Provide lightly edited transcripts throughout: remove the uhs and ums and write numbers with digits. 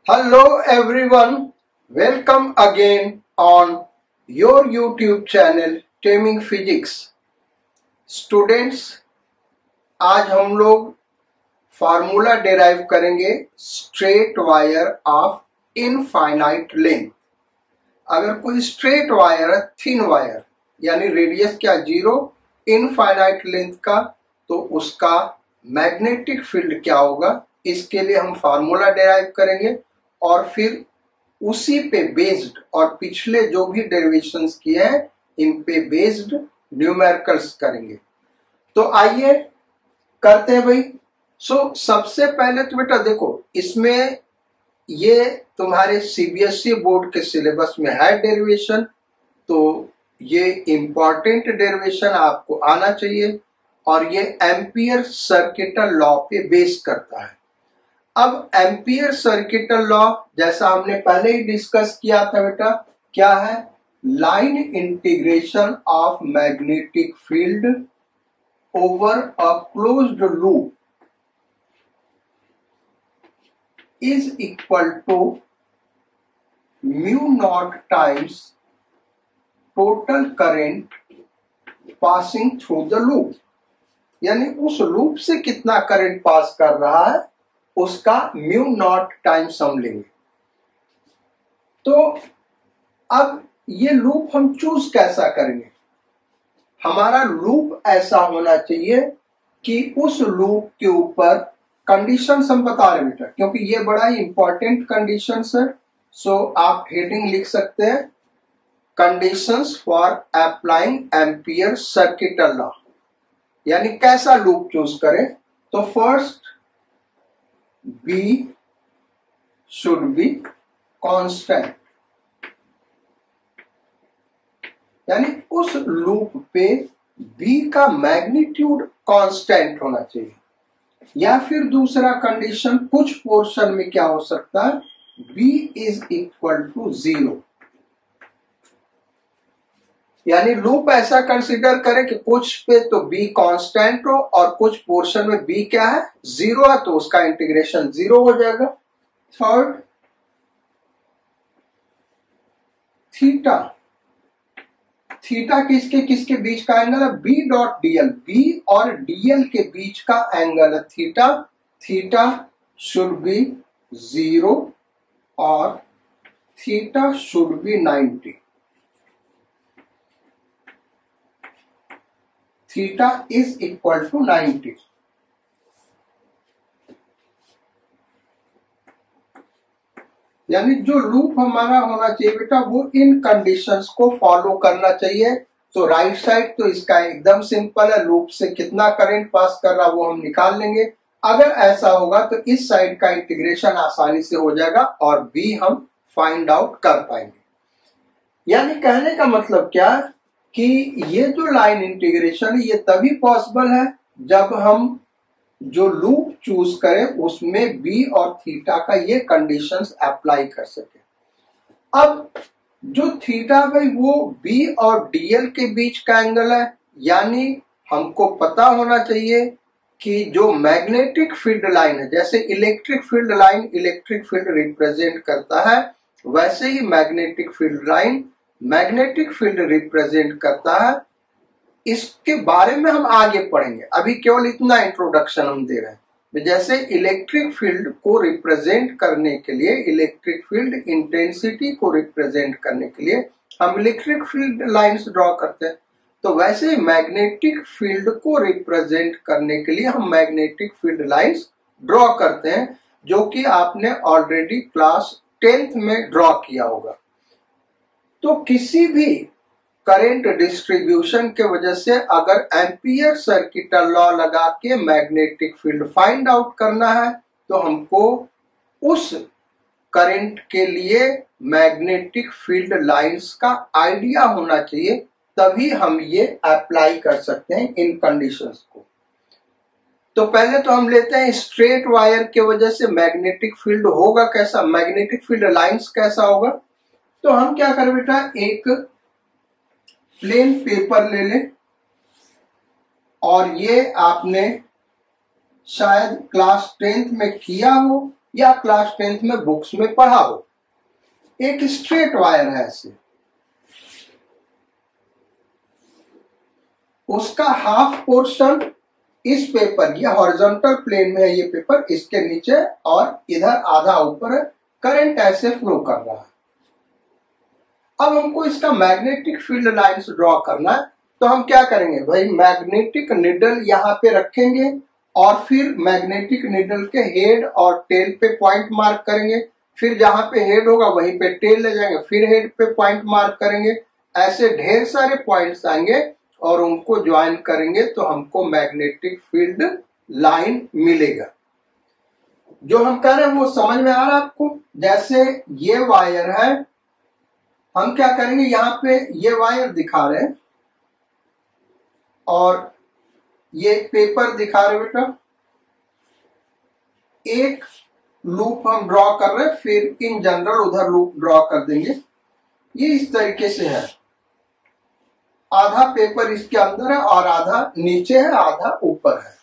Hello everyone, welcome again on your YouTube channel Taming Physics। Students, आज हम लोग formula derive करेंगे straight wire of infinite length. अगर कोई स्ट्रेट वायर है, थिन वायर यानी रेडियस क्या 0, इनफाइनाइट लेंथ का, तो उसका मैग्नेटिक फील्ड क्या होगा, इसके लिए हम फार्मूला डेराइव करेंगे और फिर उसी पे बेस्ड और पिछले जो भी डेरिवेशंस किए हैं इन पे बेस्ड न्यूमेरिकल्स करेंगे। तो आइए करते हैं भाई। सबसे पहले तो बेटा देखो, इसमें ये तुम्हारे सीबीएसई बोर्ड के सिलेबस में है डेरिवेशन, तो ये इंपॉर्टेंट डेरिवेशन आपको आना चाहिए और ये एम्पियर सर्किटल लॉ पे बेस करता है। अब एम्पियर सर्किटल लॉ जैसा हमने पहले ही डिस्कस किया था बेटा, क्या है, line integration of magnetic field over a closed loop is equal to mu naught times total current passing through the loop, यानी उस लूप से कितना करंट पास कर रहा है उसका म्यू नॉट टाइम्स हम लेंगे। तो अब ये लूप हम चूज कैसा करेंगे, हमारा लूप ऐसा होना चाहिए कि उस लूप के ऊपर कंडीशंस हम बता रहे बेटा, क्योंकि ये बड़ा ही इंपॉर्टेंट कंडीशंस है। सो आप हेडिंग लिख सकते हैं, conditions for applying ampere circuital law, यानी कैसा लूप चूज करें। तो first, B should be constant, यानी उस लूप पे B का मैग्नीट्यूड कांस्टेंट होना चाहिए। या फिर दूसरा कंडीशन, कुछ पोर्शन में क्या हो सकता है, B इज इक्वल टू 0, यानी लूप ऐसा कंसीडर करें कि कुछ पे तो B कांस्टेंट हो और कुछ पोर्शन में B क्या है, 0 है, तो उसका इंटीग्रेशन 0 हो जाएगा। थर्ड, थीटा, थीटा किसके किसके बीच का एंगल है, B डॉट डीएल, B और डीएल के बीच का एंगल है थीटा। थीटा शुड बी 0 और theta should be 90। Theta is equal to 90। यानी जो लूप हमारा होना चाहिए बेटा वो इन कंडीशंस को फॉलो करना चाहिए। तो राइट साइड तो इसका एकदम सिंपल है, लूप से कितना करंट पास कर रहा वो हम निकाल लेंगे। अगर ऐसा होगा तो इस साइड का इंटीग्रेशन आसानी से हो जाएगा और बी हम फाइंड आउट कर पाएंगे। यानी कहने का मतलब क्या कि ये जो लाइन इंटीग्रेशन है ये तभी पॉसिबल है जब हम जो लूप चूज करें उसमें बी और थीटा का ये कंडीशंस अप्लाई कर सके। अब जो थीटा भाई वो बी और डीएल के बीच का एंगल है, यानी हमको पता होना चाहिए कि जो मैग्नेटिक फील्ड लाइन है, जैसे electric field line electric field represent करता है, वैसे ही magnetic field line magnetic field represent करता है। इसके बारे में हम आगे पढ़ेंगे, अभी केवल इतना इंट्रोडक्शन हम दे रहे हैं। जैसे इलेक्ट्रिक फील्ड को रिप्रेजेंट करने के लिए, इलेक्ट्रिक फील्ड इंटेंसिटी को रिप्रेजेंट करने के लिए हम इलेक्ट्रिक फील्ड लाइंस ड्रॉ करते हैं, तो वैसे मैग्नेटिक फील्ड को रिप्रेजेंट करने के लिए हम मैग्नेटिक फील्ड लाइंस ड्रॉ करते हैं, जो कि आपने ऑलरेडी क्लास 10th में ड्रॉ किया होगा। तो किसी भी करंट डिस्ट्रीब्यूशन के वजह से अगर एम्पियर सर्किटल लॉ लगा के मैग्नेटिक फील्ड फाइंड आउट करना है तो हमको उस करंट के लिए मैग्नेटिक फील्ड लाइंस का आइडिया होना चाहिए, तभी हम ये अप्लाई कर सकते हैं इन कंडीशंस को। तो पहले तो हम लेते हैं स्ट्रेट वायर के वजह से मैग्नेटिक फील्ड होगा कैसा, मैग्नेटिक फील्ड लाइंस कैसा होगा। तो हम क्या करें बेटा, एक प्लेन पेपर ले लें और ये आपने शायद क्लास 10th में किया हो या क्लास 10th में बुक्स में पढ़ा हो। एक स्ट्रेट वायर है ऐसे, उसका हाफ पोर्शन इस पेपर, ये हॉरिजॉन्टल प्लेन में है ये पेपर, इसके नीचे और इधर आधा ऊपर है, करंट ऐसे फ्लो कर रहा है। अब हमको इसका मैग्नेटिक फील्ड लाइंस ड्रॉ करना है, तो हम क्या करेंगे भाई, मैग्नेटिक निडल यहाँ पे रखेंगे और फिर मैग्नेटिक निडल के हेड और टेल पे पॉइंट मार्क करेंगे, फिर जहां पे हेड होगा वहीं पे टेल ले जाएंगे, फिर हेड पे पॉइंट मार्क करेंगे। ऐसे ढेर सारे पॉइंट्स आएंगे और उनको ज्वाइन करेंगे तो हमको मैग्नेटिक फील्ड लाइन मिलेगा। जो हम कह रहे हैं वो समझ में आ रहा है आपको? जैसे ये वायर है, हम क्या करेंगे, यहाँ पे ये वायर दिखा रहे हैं और ये पेपर दिखा रहे बेटा, एक लूप हम ड्रॉ कर रहे हैं, फिर इन जनरल उधर लूप ड्रॉ कर देंगे। ये इस तरीके से है, आधा पेपर इसके अंदर है और आधा नीचे है, आधा ऊपर है,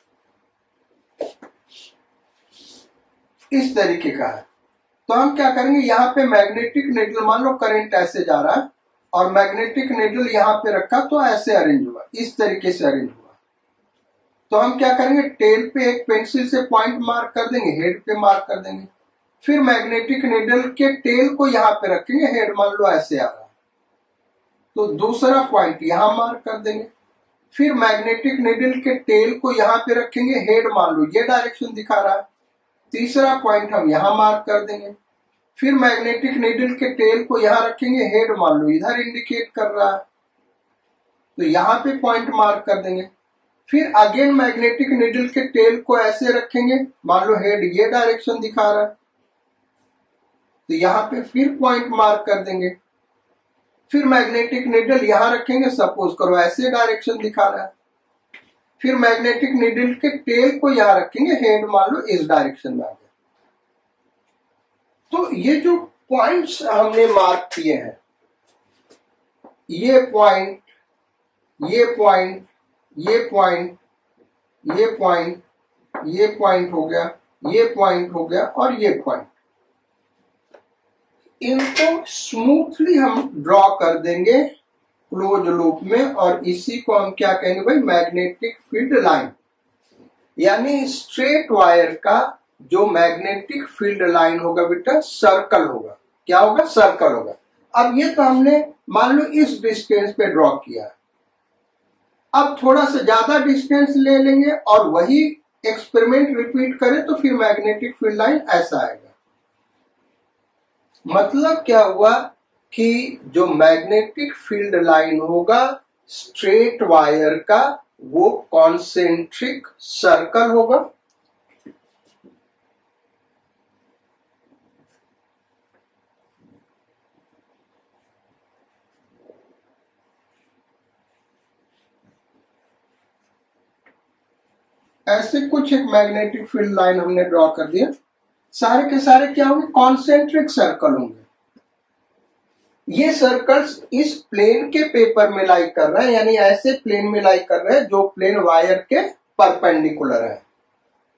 इस तरीके का है। तो हम क्या करेंगे, यहाँ पे मैग्नेटिक नीडल, मान लो करंट ऐसे जा रहा है और मैग्नेटिक नीडल यहाँ पे रखा तो ऐसे अरेंज हुआ, इस तरीके से अरेंज हुआ। तो हम क्या करेंगे, टेल पे एक पेंसिल से पॉइंट मार्क कर देंगे, हेड पे मार्क कर देंगे, फिर मैग्नेटिक नीडल के टेल को यहाँ पे रखेंगे, हेड मान लो ऐसे आ रहा है तो दूसरा पॉइंट यहाँ मार्क कर देंगे, फिर मैग्नेटिक नीडल के टेल को यहाँ पे रखेंगे, हेड मान लो ये डायरेक्शन दिखा रहा है, तीसरा पॉइंट हम यहाँ मार्क कर देंगे, फिर मैग्नेटिक नीडल के टेल को यहाँ रखेंगे, हेड मान लो इधर इंडिकेट कर रहा है तो यहाँ पे पॉइंट मार्क कर देंगे, फिर अगेन मैग्नेटिक नीडल के टेल को ऐसे रखेंगे, मान लो हेड ये डायरेक्शन दिखा रहा है तो यहाँ पे फिर पॉइंट मार्क कर देंगे, फिर मैग्नेटिक नीडल यहाँ रखेंगे, सपोज करो ऐसे डायरेक्शन दिखा रहा है, फिर मैग्नेटिक नीडल के टेल को यहाँ रखेंगे, हेड मान लो इस डायरेक्शन में आ गया। तो ये जो पॉइंट्स हमने मार्क किए हैं, ये पॉइंट, ये पॉइंट, ये पॉइंट, ये पॉइंट, ये पॉइंट हो गया, ये पॉइंट हो गया और ये पॉइंट, इनको स्मूथली हम ड्रॉ कर देंगे क्लोज लूप में और इसी को हम क्या कहेंगे भाई, मैग्नेटिक फील्ड लाइन। यानी स्ट्रेट वायर का जो मैग्नेटिक फील्ड लाइन होगा बेटा, सर्कल होगा। क्या होगा? सर्कल होगा। अब ये तो हमने मान लो इस डिस्टेंस पे ड्रॉ किया, अब थोड़ा सा ज्यादा डिस्टेंस ले लेंगे और वही एक्सपेरिमेंट रिपीट करें तो फिर मैग्नेटिक फील्ड लाइन ऐसा आएगा। मतलब क्या हुआ कि जो मैग्नेटिक फील्ड लाइन होगा स्ट्रेट वायर का, वो कॉन्सेंट्रिक सर्कल होगा। ऐसे कुछ एक मैग्नेटिक फील्ड लाइन हमने ड्रॉ कर दिया, सारे के सारे क्या होंगे? कॉन्सेंट्रिक सर्कल होंगे। ये सर्कल्स इस प्लेन के पेपर में लाई कर रहे हैं, यानी ऐसे प्लेन में लाई कर रहे हैं जो प्लेन वायर के परपेंडिकुलर है।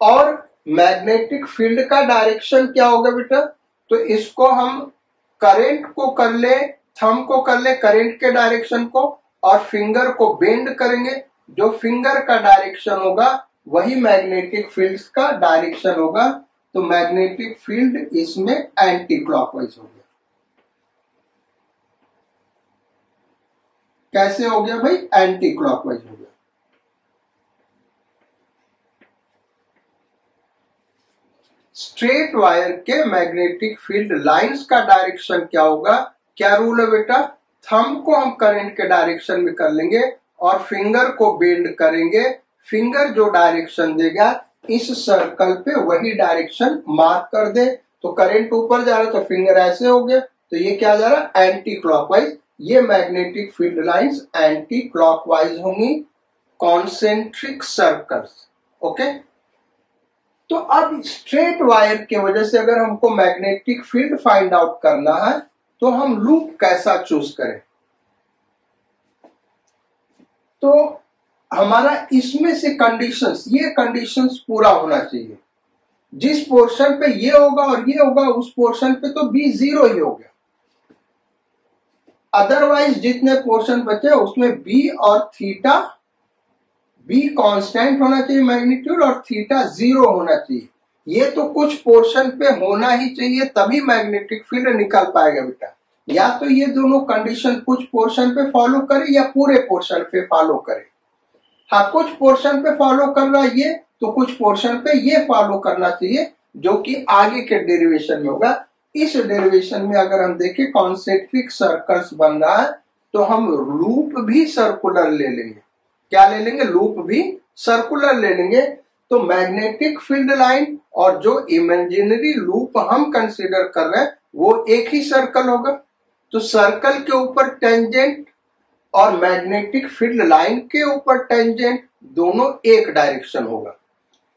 और मैग्नेटिक फील्ड का डायरेक्शन क्या होगा बेटा? तो इसको हम करंट को कर ले, थंब को कर ले करंट के डायरेक्शन को, और फिंगर को बेंड करेंगे, जो फिंगर का डायरेक्शन होगा वही मैग्नेटिक फील्ड का डायरेक्शन होगा। तो मैग्नेटिक फील्ड इसमें एंटी क्लॉकवाइज हो गया। कैसे हो गया भाई? एंटी क्लॉकवाइज हो गया। स्ट्रेट वायर के मैग्नेटिक फील्ड लाइंस का डायरेक्शन क्या होगा? क्या रूल है बेटा? थंब को हम करंट के डायरेक्शन में कर लेंगे और फिंगर को बेंड करेंगे। फिंगर जो डायरेक्शन देगा इस सर्कल पे वही डायरेक्शन मार्क कर दे। तो करंट ऊपर जा रहा है तो फिंगर ऐसे हो गया, तो ये क्या जा रहा है? Anti clockwise. ये magnetic field lines anti clockwise होंगी, कॉन्सेंट्रिक सर्कल्स। ओके, तो अब स्ट्रेट वायर की वजह से अगर हमको मैग्नेटिक फील्ड फाइंड आउट करना है तो हम लूप कैसा चूज करें? तो हमारा इसमें से कंडीशंस, ये कंडीशंस पूरा होना चाहिए। जिस पोर्शन पे ये होगा और ये होगा उस पोर्शन पे तो बी 0 ही हो गया। अदरवाइज जितने पोर्शन बचे उसमें बी और थीटा, बी कांस्टेंट होना चाहिए मैग्नीट्यूड और थीटा 0 होना चाहिए। ये तो कुछ पोर्शन पे होना ही चाहिए तभी मैग्नेटिक फील्ड निकल पाएगा बेटा। या तो ये दोनों कंडीशन कुछ पोर्शन पे फॉलो करे या पूरे पोर्शन पे फॉलो करे। हाँ, कुछ पोर्शन पे फॉलो कर रहा है ये, तो कुछ पोर्शन पे ये फॉलो करना चाहिए जो कि आगे के डेरिवेशन में होगा। इस डेरिवेशन में अगर हम देखें कॉन्सेंट्रिक सर्कल्स बन रहा है तो हम लूप भी सर्कुलर ले लेंगे। क्या ले लेंगे? लूप भी सर्कुलर ले लेंगे। तो मैग्नेटिक फील्ड लाइन और जो इमेजिनरी लूप हम कंसीडर कर रहे हैं वो एक ही सर्कल होगा। तो सर्कल के ऊपर टेंजेंट और मैग्नेटिक फील्ड लाइन के ऊपर टेंजेंट दोनों एक डायरेक्शन होगा।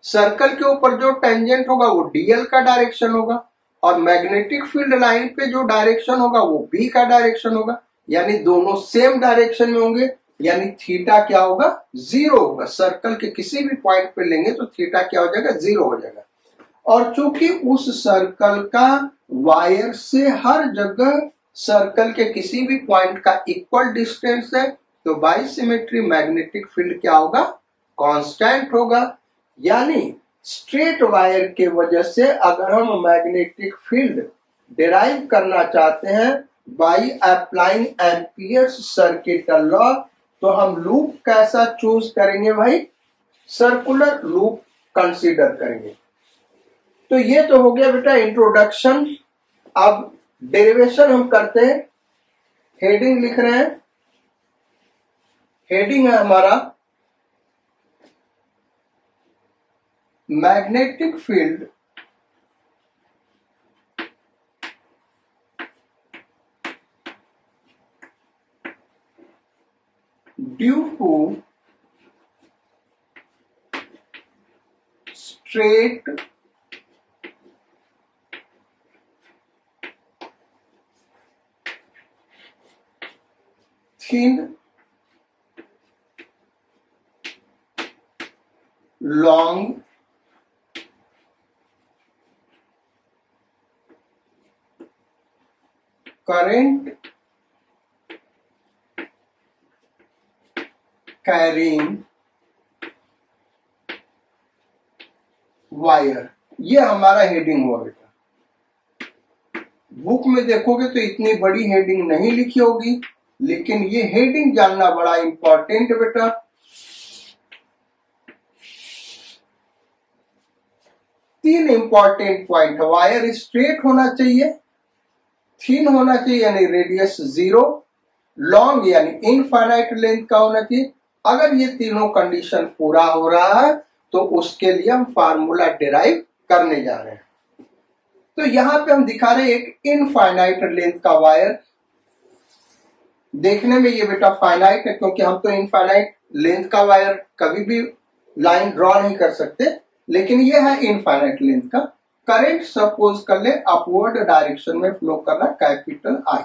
सर्कल के ऊपर जो टेंजेंट होगा वो डीएल का डायरेक्शन होगा और मैग्नेटिक फील्ड लाइन पे जो डायरेक्शन होगा वो बी का डायरेक्शन होगा, यानी दोनों सेम डायरेक्शन में होंगे। यानी थीटा क्या होगा? 0 होगा। सर्कल के किसी भी पॉइंट पे लेंगे तो थीटा क्या हो जाएगा? 0 हो जाएगा। और चूंकि उस सर्कल का वायर से हर जगह सर्कल के किसी भी पॉइंट का इक्वल डिस्टेंस है तो बाई सिमेट्री मैग्नेटिक फील्ड क्या होगा? कांस्टेंट होगा। यानी स्ट्रेट वायर के वजह से अगर हम मैग्नेटिक फील्ड डिराइव करना चाहते हैं by applying amperes circuital law तो हम लूप कैसा चूज करेंगे भाई? सर्कुलर लूप कंसीडर करेंगे। तो ये तो हो गया बेटा इंट्रोडक्शन। अब डेरिवेशन हम करते हैं। हेडिंग लिख रहे हैं। हेडिंग है हमारा magnetic field due to straight thin long current carrying wire. ये हमारा हेडिंग हुआ बेटा। बुक में देखोगे तो इतनी बड़ी हेडिंग नहीं लिखी होगी, लेकिन ये हेडिंग जानना बड़ा इंपॉर्टेंट है बेटा। तीन इंपॉर्टेंट पॉइंट। वायर स्ट्रेट होना चाहिए, थिन होना चाहिए यानी रेडियस 0, लॉन्ग यानी इनफाइनाइट लेंथ का होना चाहिए। अगर ये तीनों कंडीशन पूरा हो रहा है तो उसके लिए हम फार्मूला डिराइव करने जा रहे हैं। तो यहां पे हम दिखा रहे हैं एक इनफाइनाइट लेंथ का वायर। देखने में ये बेटा फाइनाइट है क्योंकि हम तो इनफाइनाइट लेंथ का वायर कभी भी लाइन ड्रॉ नहीं कर सकते, लेकिन ये है इनफाइनाइट लेंथ का। करंट सपोज कर ले अपवर्ड डायरेक्शन में फ्लो कर रहा है कैपिटल आई।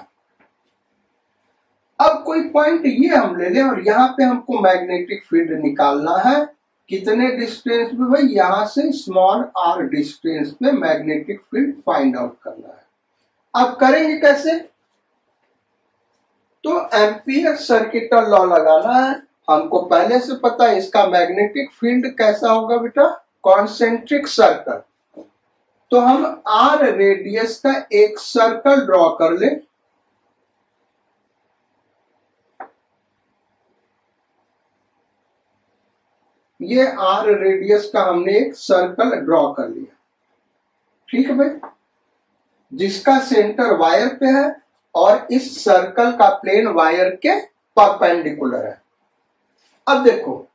अब कोई पॉइंट ये हम ले लें और यहाँ पे हमको मैग्नेटिक फील्ड निकालना है। कितने डिस्टेंस पे भाई? यहां से स्मॉल r डिस्टेंस पे मैग्नेटिक फील्ड फाइंड आउट करना है। अब करेंगे कैसे? तो एम्पियर सर्किटल लॉ लगाना है। हमको पहले से पता है इसका मैग्नेटिक फील्ड कैसा होगा बेटा? Concentric circle. तो हम r रेडियस का एक सर्कल ड्रॉ कर ले। ये r रेडियस का हमने एक सर्कल ड्रॉ कर लिया, ठीक है भाई, जिसका सेंटर वायर पे है और इस सर्कल का प्लेन वायर के परपेंडिकुलर है। अब देखो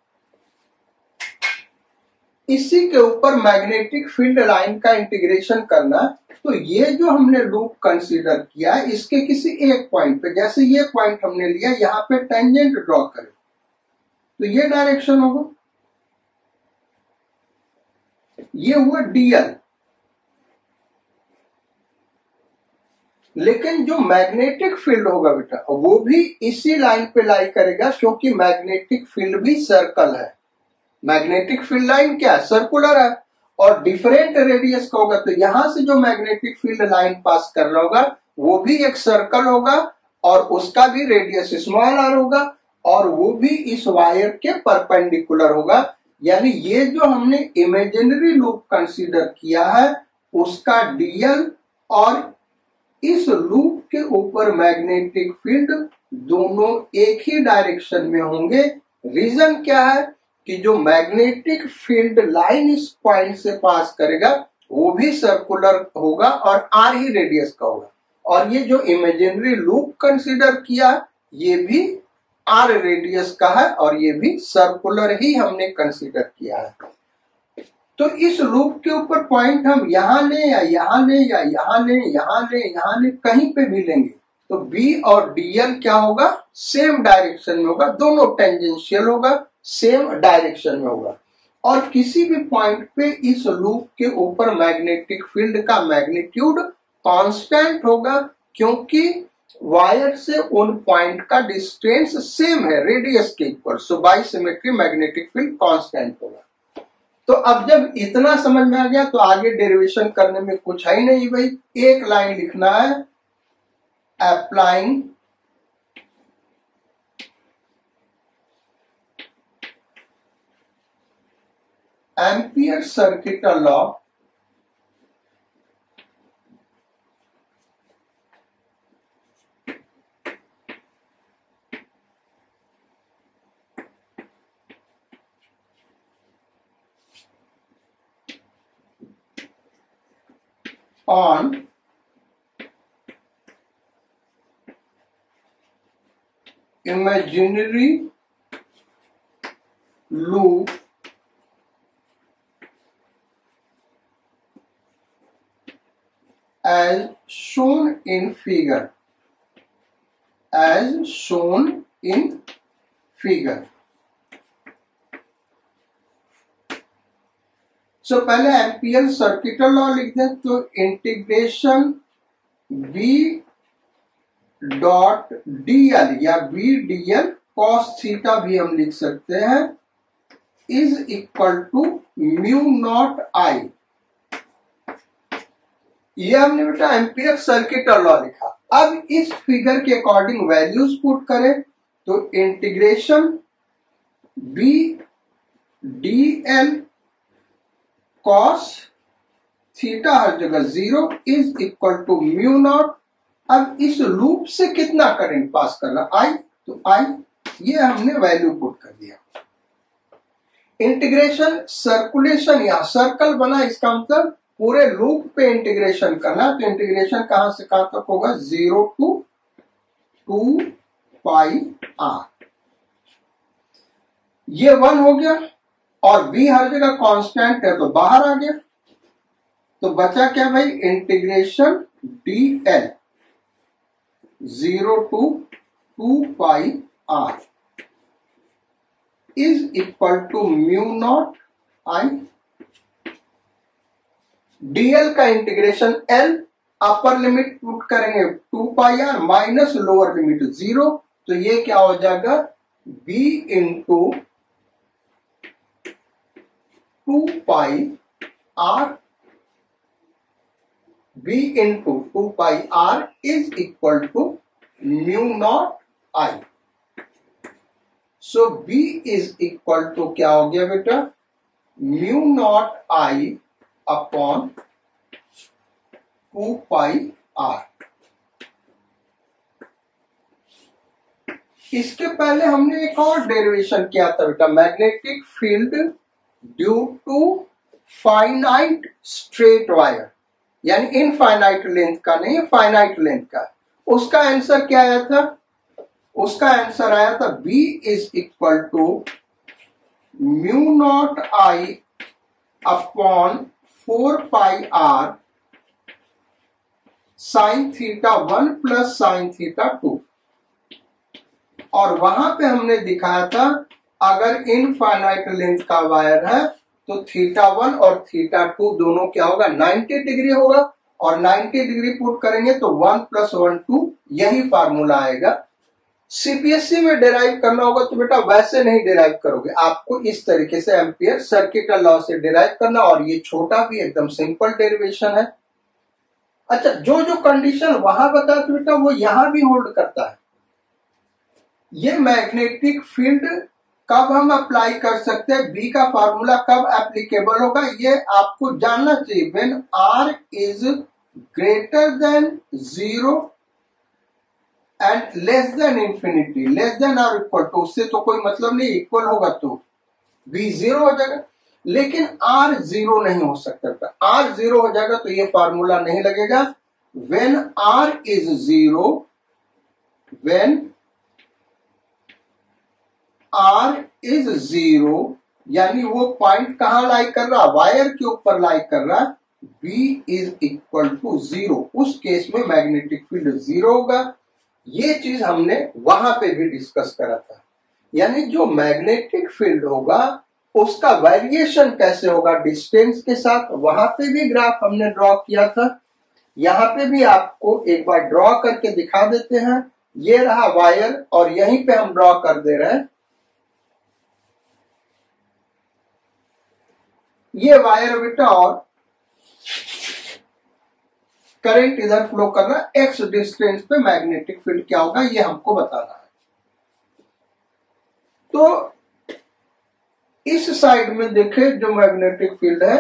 इसी के ऊपर मैग्नेटिक फील्ड लाइन का इंटीग्रेशन करना। तो ये जो हमने लूप कंसीडर किया है इसके किसी एक पॉइंट पे, जैसे ये पॉइंट हमने लिया यहाँ पे टेंजेंट ड्रॉ करें तो ये डायरेक्शन होगा, ये हुआ डीएल। लेकिन जो मैग्नेटिक फील्ड होगा बेटा वो भी इसी लाइन पे लाई करेगा क्योंकि मैग्नेटिक फील्ड भी सर्कल है। मैग्नेटिक फील्ड लाइन क्या है? सर्कुलर है और डिफरेंट रेडियस का होगा तो यहां से जो मैग्नेटिक फील्ड लाइन पास कर रहा होगा वो भी एक सर्कल होगा और उसका भी रेडियस स्मॉल आर होगा और वो भी इस वायर के परपेंडिकुलर होगा। यानी ये जो हमने इमेजिनरी लूप कंसीडर किया है उसका डीएल और इस लूप के ऊपर मैग्नेटिक फील्ड दोनों एक ही डायरेक्शन में होंगे। रीजन क्या है कि जो मैग्नेटिक फील्ड लाइन इस पॉइंट से पास करेगा वो भी सर्कुलर होगा और आर ही रेडियस का होगा और ये जो इमेजिनरी लूप कंसीडर किया ये भी आर रेडियस का है और ये भी सर्कुलर ही हमने कंसीडर किया है। तो इस लूप के ऊपर पॉइंट हम यहां लें या यहां लें या यहां लें यहां लें यहां लें कहीं पे भी लेंगे तो बी और डीएल क्या होगा सेम डायरेक्शन में होगा, दोनों टेंजेंशियल होगा, सेम डायरेक्शन में होगा और किसी भी पॉइंट पे इस लूप के ऊपर मैग्नेटिक फील्ड का मैग्नीट्यूड कांस्टेंट होगा क्योंकि वायर से उन पॉइंट का डिस्टेंस सेम है रेडियस के equal. So by symmetry magnetic field constant होगा। तो अब जब इतना समझ में आ गया तो आगे डेरिवेशन करने में कुछ है ही नहीं भाई, एक लाइन लिखना है applying ampere circuit law on imaginary loop as shown in figure, as shown in figure। तो पहले एम्पियर सर्किट लॉ लिख दें तो इंटीग्रेशन बी डॉट डीएल या बी डीएल कॉस थीटा भी हम लिख सकते हैं is equal to mu naught I. ये हमने बेटा एम्पियर सर्किट लॉ लिखा। अब इस फिगर के अकॉर्डिंग वैल्यूज पुट करें तो integration B D L cos theta हर जगह 0 is equal to mu naught. अब इस लूप से कितना करंट पास करना आई, तो आई ये हमने वैल्यू पुट कर दिया। इंटीग्रेशन सर्कुलेशन यहां सर्कल बना, इसका मतलब पूरे लूप पे इंटीग्रेशन करना। तो इंटीग्रेशन कहां से कहां तक होगा 0 to 2 पाई आर। ये 1 हो गया और b हर जगह कांस्टेंट है तो बाहर आ गया। तो बचा क्या भाई integration dl 0 to 2 pi r is equal to mu naught I. dl का integration l upper limit put करेंगे 2 pi r minus lower limit 0 तो ये क्या हो जाएगा b into 2 pi r, b into 2 pi r is equal to mu naught I. So b is equal to क्या हो गया बेटा mu naught I upon 2 pi r। इसके पहले हमने एक और डेरिवेशन किया था बेटा magnetic field due to finite straight wire, यानी इनफाइनाइट लेंथ का नहीं फाइनाइट लेंथ का। उसका आंसर क्या आया था, उसका आंसर आया था b is equal to mu naught I upon 4 pi r sine theta 1 plus sine theta 2। और वहां पे हमने दिखाया था अगर इनफाइनाइट लेंथ का वायर है तो थीटा 1 और थीटा 2 दोनों क्या होगा 90 डिग्री होगा और 90 डिग्री पुट करेंगे तो 1 + 1 2 यही फार्मूला आएगा। सीबीएसई में डिराइव करना होगा तो बेटा वैसे नहीं डिराइव करोगे, आपको इस तरीके से एम्पियर सर्किट लॉ से डिराइव करना, और ये छोटा भी एकदम सिंपल डेरिवेशन है। अच्छा, जो जो कंडीशन वहां बताया तो बेटा वो यहां भी होल्ड करता है। ये मैग्नेटिक फील्ड कब हम अप्लाई कर सकते हैं, बी का फार्मूला कब एप्लीकेबल होगा, ये आपको जानना चाहिए। When r is greater than 0 and less than infinity, less than और इक्वल टू, उससे तो कोई मतलब नहीं, इक्वल होगा तो बी 0 हो जाएगा, लेकिन आर 0 नहीं हो सकता। आर 0 हो जाएगा तो ये फार्मूला नहीं लगेगा। When r is 0, when r is 0 यानी वो पॉइंट कहां लाई कर रहा, वायर के ऊपर लाई कर रहा, बी इज इक्वल टू 0, उस केस में मैग्नेटिक फील्ड 0 होगा। ये चीज हमने वहां पे भी डिस्कस करा था। यानी जो मैग्नेटिक फील्ड होगा उसका वेरिएशन कैसे होगा डिस्टेंस के साथ, वहां पे भी ग्राफ हमने ड्रॉ किया था। यहां पे भी आपको एक बार ड्रॉ करके दिखा देते हैं। ये रहा वायर और यहीं पे हम ड्रॉ कर दे रहे हैं। ये वायर बेटा और करंट इधर फ्लो कर रहा है, एक्स डिस्टेंस पे मैग्नेटिक फील्ड क्या होगा ये हमको बताना है। तो इस साइड में देखे जो मैग्नेटिक फील्ड है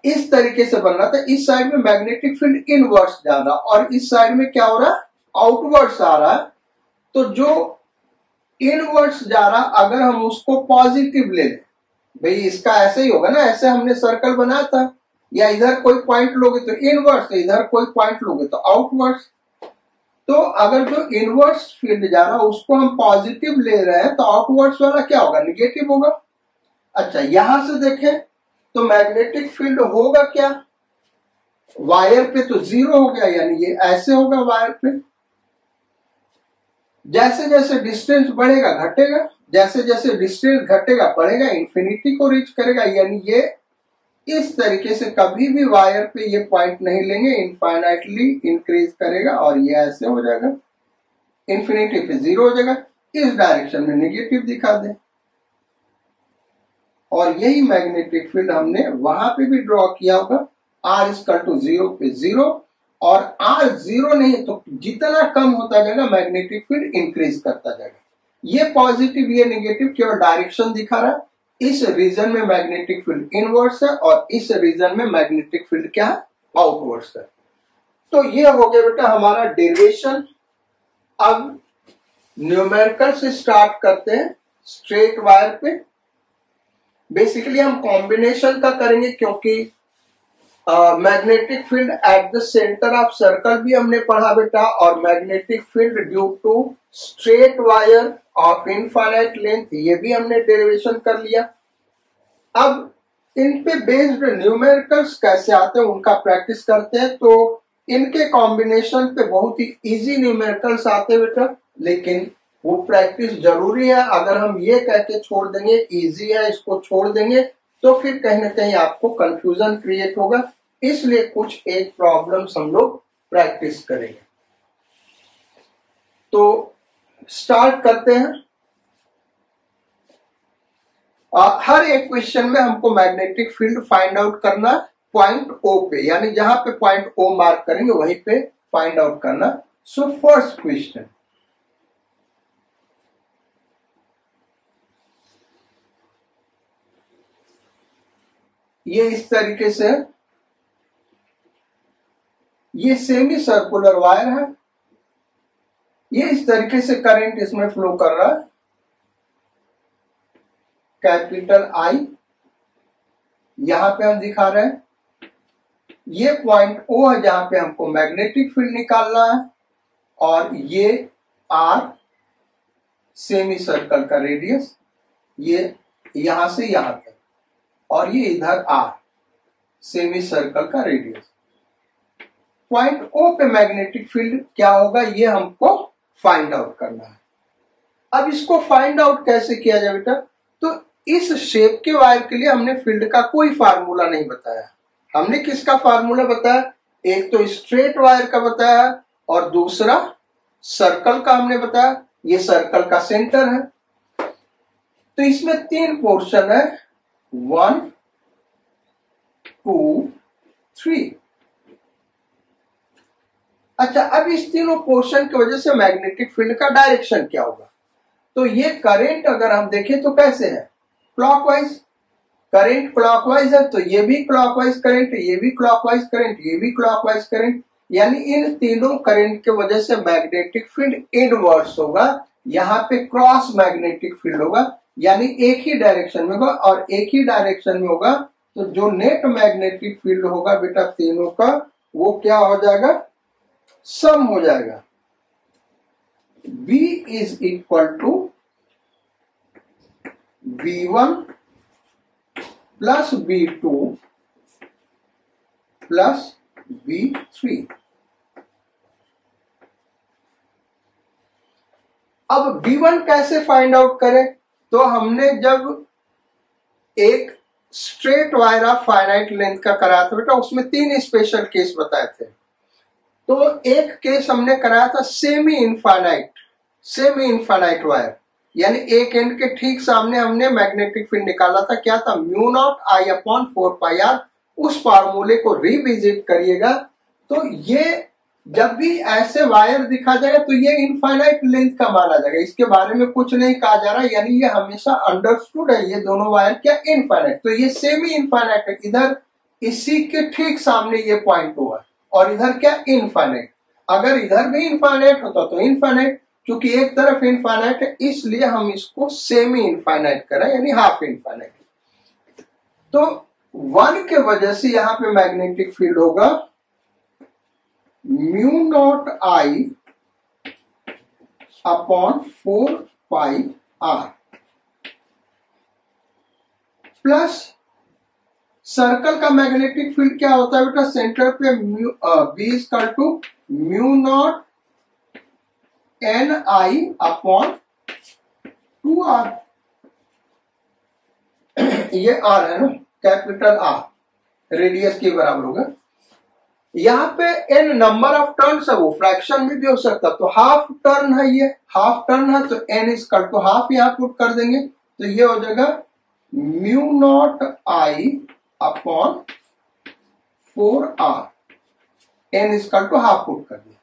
इस तरीके से बन रहा था, इस साइड में मैग्नेटिक फील्ड इनवर्स जा रहा और इस साइड में क्या हो रहा है, आउटवर्ड्स आ रहा है। तो जो इनवर्स जा रहा अगर हम उसको पॉजिटिव ले लें, भाई इसका ऐसे ही होगा ना, ऐसे हमने सर्कल बनाया था, या इधर कोई पॉइंट लोगे तो इनवर्स, इधर कोई पॉइंट लोगे तो आउटवर्ड्स। तो अगर जो इनवर्स फील्ड जा रहा उसको हम पॉजिटिव ले रहे हैं तो आउटवर्ड्स वाला क्या होगा, निगेटिव होगा। अच्छा, यहां से देखें तो मैग्नेटिक फील्ड होगा क्या, वायर पे तो 0 हो गया, यानी ये ऐसे होगा वायर पे। जैसे जैसे डिस्टेंस बढ़ेगा घटेगा, जैसे जैसे डिस्टेंस घटेगा बढ़ेगा, इंफिनिटी को रीच करेगा। यानी ये इस तरीके से कभी भी वायर पे ये पॉइंट नहीं लेंगे, इनफाइनाइटली इंक्रीज करेगा और ये ऐसे हो जाएगा, इंफिनिटी पे 0 हो जाएगा। इस डायरेक्शन में नेगेटिव दिखा दे, और यही मैग्नेटिक फील्ड हमने वहां पे भी ड्रॉ किया होगा। आर इक्वल टू 0 पे 0, और आर 0 नहीं तो जितना कम होता जाएगा मैग्नेटिक फील्ड इंक्रीज करता जाएगा। ये पॉजिटिव ये नेगेटिव केवल डायरेक्शन दिखा रहा है। इस रीजन में मैग्नेटिक फील्ड इनवर्स है और इस रीजन में मैग्नेटिक फील्ड क्या है, आउटवर्ड्स है। तो ये हो गया बेटा हमारा डेरिवेशन। अब न्यूमेरिकल से स्टार्ट करते हैं स्ट्रेट वायर पे। बेसिकली हम कॉम्बिनेशन का करेंगे क्योंकि magnetic field at the centre of circle भी हमने पढ़ा बेटा, और magnetic field due to straight wire of infinite length ये भी हमने डेरिवेशन कर लिया। अब इन पे बेस्ड न्यूमेरिकल्स कैसे आते हैं उनका प्रैक्टिस करते हैं। तो इनके कॉम्बिनेशन पे बहुत ही इजी न्यूमेरिकल्स आते हैं बेटा, लेकिन वो प्रैक्टिस जरूरी है। अगर हम ये कह के छोड़ देंगे इजी है इसको छोड़ देंगे तो फिर कहीं ना कहीं आपको कंफ्यूजन क्रिएट होगा, इसलिए कुछ एक प्रॉब्लम्स हम लोग प्रैक्टिस करेंगे। तो स्टार्ट करते हैं। हर एक क्वेश्चन में हमको मैग्नेटिक फील्ड फाइंड आउट करना पॉइंट ओ पे, यानी जहां पे पॉइंट ओ मार्क करेंगे वहीं पे फाइंड आउट करना। सो फर्स्ट क्वेश्चन, ये इस तरीके से, ये सेमी सर्कुलर वायर है, ये इस तरीके से करंट इसमें फ्लो कर रहा है, कैपिटल आई यहां पे हम दिखा रहे हैं। ये पॉइंट ओ है जहां पे हमको मैग्नेटिक फील्ड निकालना है, और ये आर सेमी सर्कल का रेडियस, ये यहां से यहां तक, और ये इधर आर सेमी सर्कल का रेडियस। पॉइंट ओ पे मैग्नेटिक फील्ड क्या होगा ये हमको फाइंड आउट करना है। अब इसको फाइंड आउट कैसे किया जाए बेटा, तो इस शेप के वायर के लिए हमने फील्ड का कोई फार्मूला नहीं बताया। हमने किसका फार्मूला बताया, एक तो स्ट्रेट वायर का बताया और दूसरा सर्कल का हमने बताया, ये सर्कल का सेंटर है। तो इसमें 3 पोर्शन है, 1 2 3। अच्छा, अब इस तीनों पोर्शन की वजह से मैग्नेटिक फील्ड का डायरेक्शन क्या होगा? तो ये करंट अगर हम देखें तो कैसे है, क्लॉकवाइज। करंट क्लॉकवाइज है तो ये भी क्लॉकवाइज करंट, ये भी क्लॉकवाइज करंट, ये भी क्लॉकवाइज करंट, यानी इन तीनों करंट की वजह से मैग्नेटिक फील्ड इनवर्स होगा। यहाँ पे क्रॉस मैग्नेटिक फील्ड होगा, यानी एक ही डायरेक्शन में होगा, और एक ही डायरेक्शन में होगा तो जो नेट मैग्नेटिक फील्ड होगा बेटा तीनों का, वो क्या हो जाएगा, सम हो जाएगा। B is equal to B1 plus B2 plus B3। अब B1 कैसे फाइंड आउट करें? तो हमने जब एक straight wire of finite length का कराया था बेटा, उसमें 3 स्पेशल केस बताए थे। तो एक केस हमने कराया था सेमी इनफाइनाइट वायर, यानी एक एंड के ठीक सामने हमने मैग्नेटिक फील्ड निकाला था, क्या था, μ0I/4πr। उस फार्मूले को रिविजिट करिएगा तो ये जब भी ऐसे वायर दिखा जाएगा तो ये इनफाइनाइट लेंथ का माना जाएगा, इसके बारे में कुछ नहीं कहा जा रहा, यानी ये हमेशा अंडरस्टूड है, ये दोनों वायर क्या इनफाइनाइट। तो ये सेमी इनफाइनाइट है, इधर इसी के ठीक सामने ये पॉइंट हुआ, और इधर क्या, इनफाइनाइट। अगर इधर भी इनफाइनाइट होता तो इनफाइनाइट, क्योंकि एक तरफ इनफाइनाइट है इसलिए हम इसको सेमी इनफाइनाइट करें, यानी हाफ इनफाइनाइट। तो 1 के वजह से यहां पे मैग्नेटिक फील्ड होगा μ0I/4πr प्लस सर्कल का मैग्नेटिक फील्ड क्या होता है बेटा, सेंटर पे B इक्वल टू μ0NI/2r। ये R है ना, कैपिटल R, रेडियस के बराबर होगा। यहाँ पे n नंबर ऑफ टर्न्स है, वो फ्रैक्शन में भी हो सकता, तो हाफ टर्न है, ये हाफ टर्न है तो n इक्वल टू हाफ यहाँ पुट कर देंगे, तो ये हो जाएगा μ0I/4r, n equal to half put कर दिया,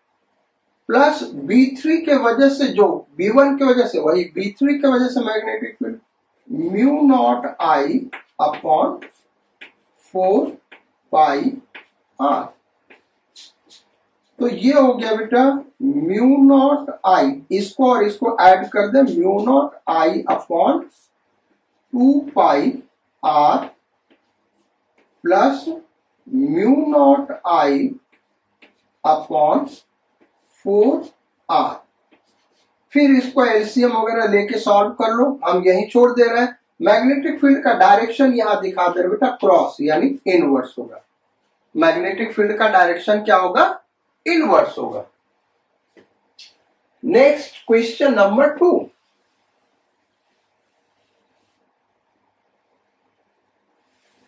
प्लस B3 के वजह से, जो B1 के वजह से वही B3 के वजह से मैग्नेटिक फील्ड μ0I/4πr। तो ये हो गया बेटा μ0I, इसको और इसको ऐड कर दे, μ0I/2πr प्लस μ0I/4r। फिर इसको एलसीएम वगैरह लेके सॉल्व कर लो, हम यही छोड़ दे रहे हैं। मैग्नेटिक फील्ड का डायरेक्शन यहां दिखा दे बेटा, क्रॉस यानी इनवर्स होगा। मैग्नेटिक फील्ड का डायरेक्शन क्या होगा, इनवर्स होगा। Next question number 2।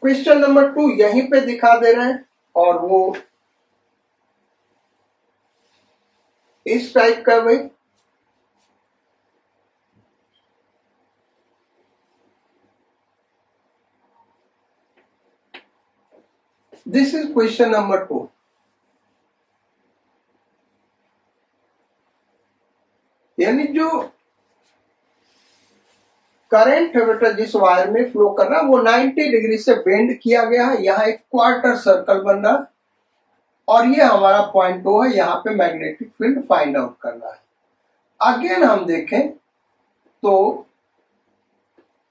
Question number 2 यहीं पे दिखा दे रहे हैं, और वो इस टाइप का भाई, दिस इज क्वेश्चन नंबर 2। यानी जो करंट है बेटा जिस वायर में फ्लो कर रहा है वो 90 डिग्री से बेंड किया गया है, यहाँ एक क्वार्टर सर्कल बन रहा है, और ये हमारा पॉइंट 2 है, यहाँ पे मैग्नेटिक फील्ड फाइंड आउट करना है। अगेन हम देखें तो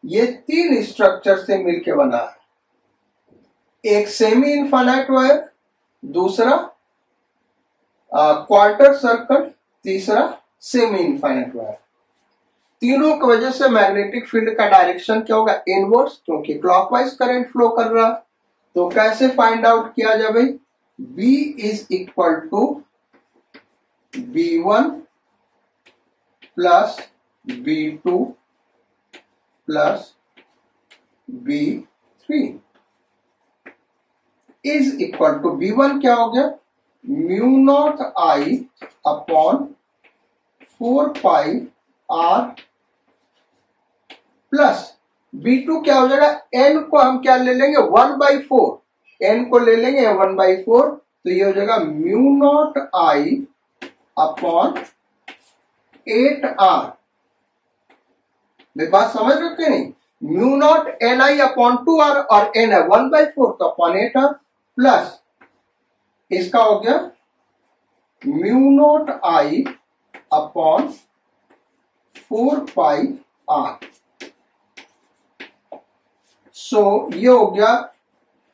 ये 3 स्ट्रक्चर से मिलके बना है, एक सेमी इनफाइनाइट वायर, दूसरा क्वार्टर सर्कल, तीसरा सेमी इनफाइनाइट वायर। तीनों की वजह से मैग्नेटिक फील्ड का डायरेक्शन क्या होगा, इनवर्स, क्योंकि क्लॉकवाइज करंट फ्लो कर रहा। तो कैसे फाइंड आउट किया जाए भाई, B is equal to B1 plus B2 plus B3 is equal to B1 क्या हो गया, μ0I/4πr 4 pi R plus B2 क्या हो जाएगा, n को हम क्या ले लेंगे 1/4, n को ले लेंगे 1/4, तो ये हो जाएगा mu naught I upon 8r। मेरी बात समझ रहे हो कि नहीं, mu not an I upon 2r और n है 1/4 तो अपॉन 8r प्लस इसका हो गया mu naught I upon 4 pi R. So ये हो गया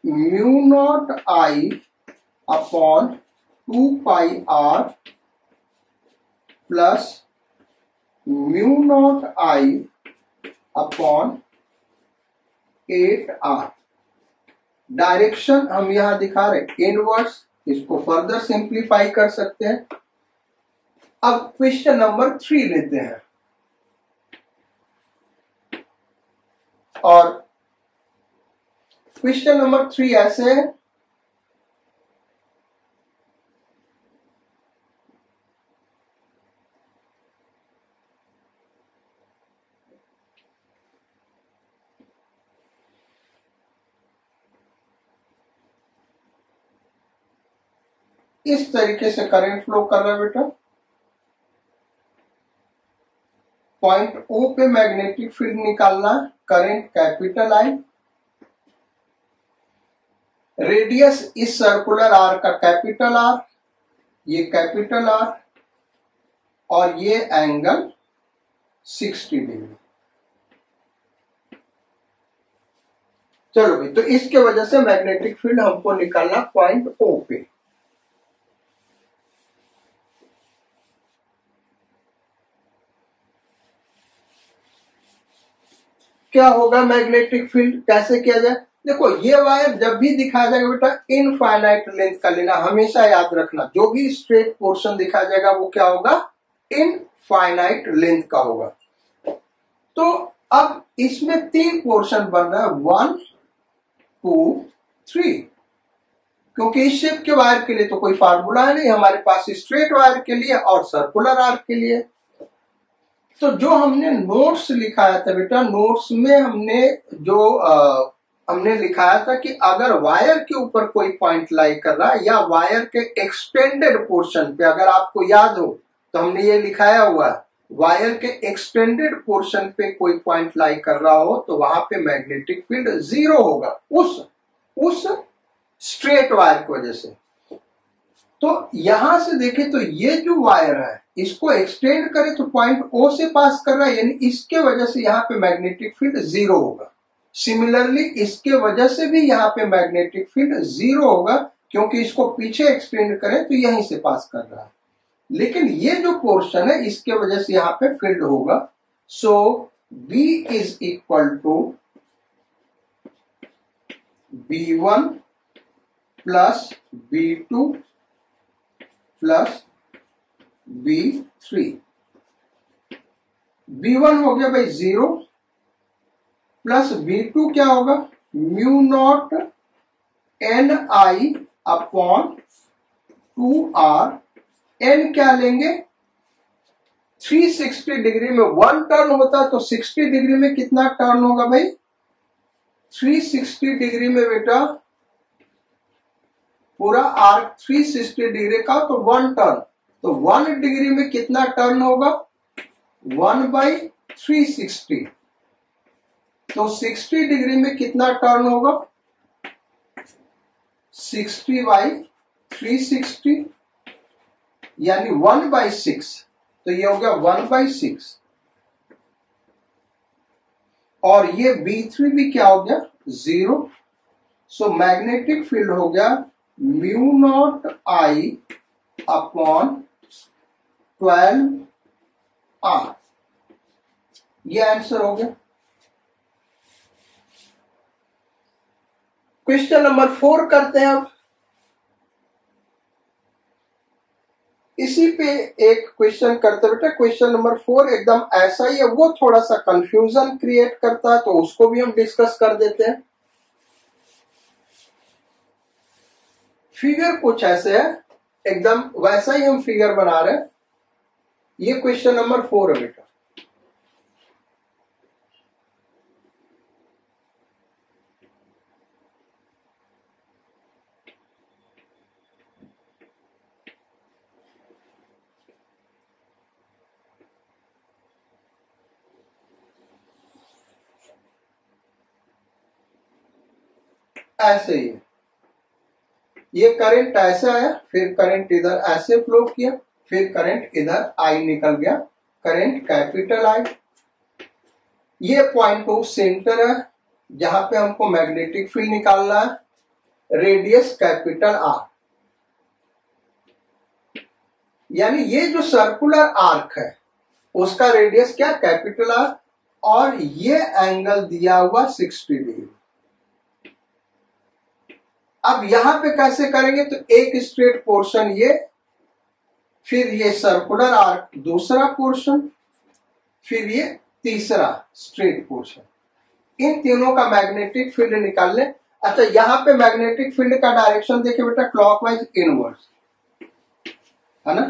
mu naught I upon 2 pi R plus mu naught I upon 8r। Direction हम यहां दिखा रहे इनवर्स, इसको फर्दर सिंप्लीफाई कर सकते हैं। अब क्वेश्चन नंबर 3 लेते हैं और क्वेश्चन नंबर 3 ऐसे है, इस तरीके से करंट फ्लो कर रहा है बेटा। पॉइंट O पे मैग्नेटिक फील्ड निकालना, करंट कैपिटल आई, रेडियस इस सर्कुलर आर का कैपिटल आर, ये कैपिटल आर और ये एंगल 60 डिग्री। चलो भाई, तो इसके वजह से मैग्नेटिक फील्ड हमको निकालना पॉइंट O पे। क्या होगा मैग्नेटिक फील्ड, कैसे किया जाए, देखो ये वायर जब भी दिखाया जाएगा बेटा इनफाइनाइट लेंथ का लेना, हमेशा याद रखना। जो भी स्ट्रेट पोर्शन दिखाया जाएगा वो क्या होगा, इनफाइनाइट लेंथ का होगा। तो अब इसमें 3 पोर्शन बन रहा है, 1 2 3, क्योंकि इस शेप के वायर के लिए तो कोई फार्मूला है नहीं हमारे पास, स्ट्रेट वायर के लिए और सर्कुलर आर्क के लिए। तो जो हमने नोट्स लिखाया था बेटा, नोट्स में हमने जो हमने लिखाया था कि अगर वायर के ऊपर कोई पॉइंट लाई कर रहा है या वायर के एक्सटेंडेड पोर्शन पे, अगर आपको याद हो तो हमने ये लिखाया हुआ है, वायर के एक्सटेंडेड पोर्शन पे कोई पॉइंट लाई कर रहा हो तो वहां पे मैग्नेटिक फील्ड 0 होगा उस स्ट्रेट वायर की वजह से। तो यहां से देखें तो ये जो वायर है इसको एक्सटेंड करें तो पॉइंट O से पास कर रहा है, यानी इसके वजह से यहाँ पे मैग्नेटिक फील्ड 0 होगा। सिमिलरली इसके वजह से भी यहाँ पे मैग्नेटिक फील्ड 0 होगा, क्योंकि इसको पीछे एक्सटेंड करें तो यहीं से पास कर रहा है। लेकिन ये जो पोर्शन है इसके वजह से यहाँ पे फील्ड होगा। So B is equal to B1 plus B2 plus B3। B1 हो गया भाई 0 प्लस B2 क्या होगा, mu not an I upon 2r। n क्या लेंगे, 360 डिग्री में 1 टर्न होता है तो 60 डिग्री में कितना टर्न होगा भाई, 360 डिग्री में बेटा पूरा आर्क 360 डिग्री का तो 1 टर्न, तो 1 डिग्री में कितना टर्न होगा, 1/360, तो 60 डिग्री में कितना टर्न होगा, 60/360 यानी 1/6, तो ये हो गया 1/6। और ये B3 भी क्या हो गया 0। सो मैग्नेटिक फील्ड हो गया mu naught I upon 12r। ये आंसर हो गया। क्वेश्चन नंबर 4 करते हैं अब। इसी पे एक क्वेश्चन करते बेटा, क्वेश्चन नंबर 4 एकदम ऐसा ही है, वो थोड़ा सा कंफ्यूजन क्रिएट करता है तो उसको भी हम डिस्कस कर देते हैं। फिगर कुछ ऐसे है, एकदम वैसा ही हम फिगर बना रहे हैं। ये क्वेश्चन नंबर 4 है बेटा। ऐसे ही ये करंट ऐसे आया, फिर करंट इधर ऐसे फ्लो किया, फिर करंट इधर आई निकल गया, करंट कैपिटल आई। ये पॉइंट ऑफ सेंटर है जहां पे हमको मैग्नेटिक फील्ड निकालना है, रेडियस कैपिटल आर। यानी ये जो सर्कुलर आर्क है उसका रेडियस क्या, कैपिटल आर, और ये एंगल दिया हुआ 60 डिग्री। अब यहां पे कैसे करेंगे, तो एक स्ट्रेट पोर्शन ये, फिर ये सर्कुलर आर्क दूसरा पोर्शन, फिर ये तीसरा स्ट्रेट पोर्शन। इन तीनों का मैग्नेटिक फील्ड निकाल ले। अच्छा, यहां पे मैग्नेटिक फील्ड का डायरेक्शन देखिए बेटा, क्लॉकवाइज इनवर्स है ना।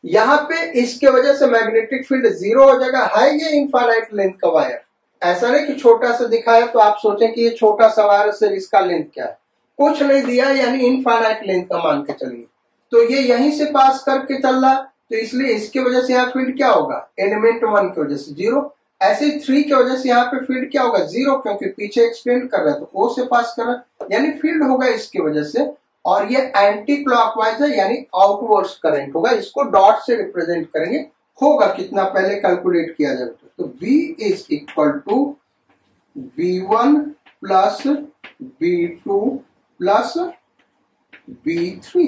यहां पे इसके वजह से मैग्नेटिक फील्ड 0 हो जाएगा। है ये इनफाइनाइट लेंथ का वायर, ऐसा नहीं कि छोटा सा दिखाया तो आप सोचें कि ये छोटा सा वायर से इसका लेंथ क्या है, कुछ नहीं दिया, यानी इनफाइनाइट लेंथ का मान के चलेंगे। तो ये यहीं से पास करके चल रहा, तो इसलिए इसकी वजह से यहाँ फील्ड क्या होगा, एलिमेंट 1 की वजह से 0। ऐसे 3 की वजह से यहाँ पे फील्ड क्या होगा, 0, क्योंकि पीछे एक्सटेंड कर रहा है तो O से पास कर रहा है, यानी फील्ड होगा इसकी वजह से। और ये एंटी क्लॉकवाइज है, यानी आउटवर्ड्स करंट होगा। इसको डॉट से रिप्रेजेंट करेंगे। होगा कितना पहले कैलकुलेट किया जाए, तो B is equal to B1 plus B2 plus B3।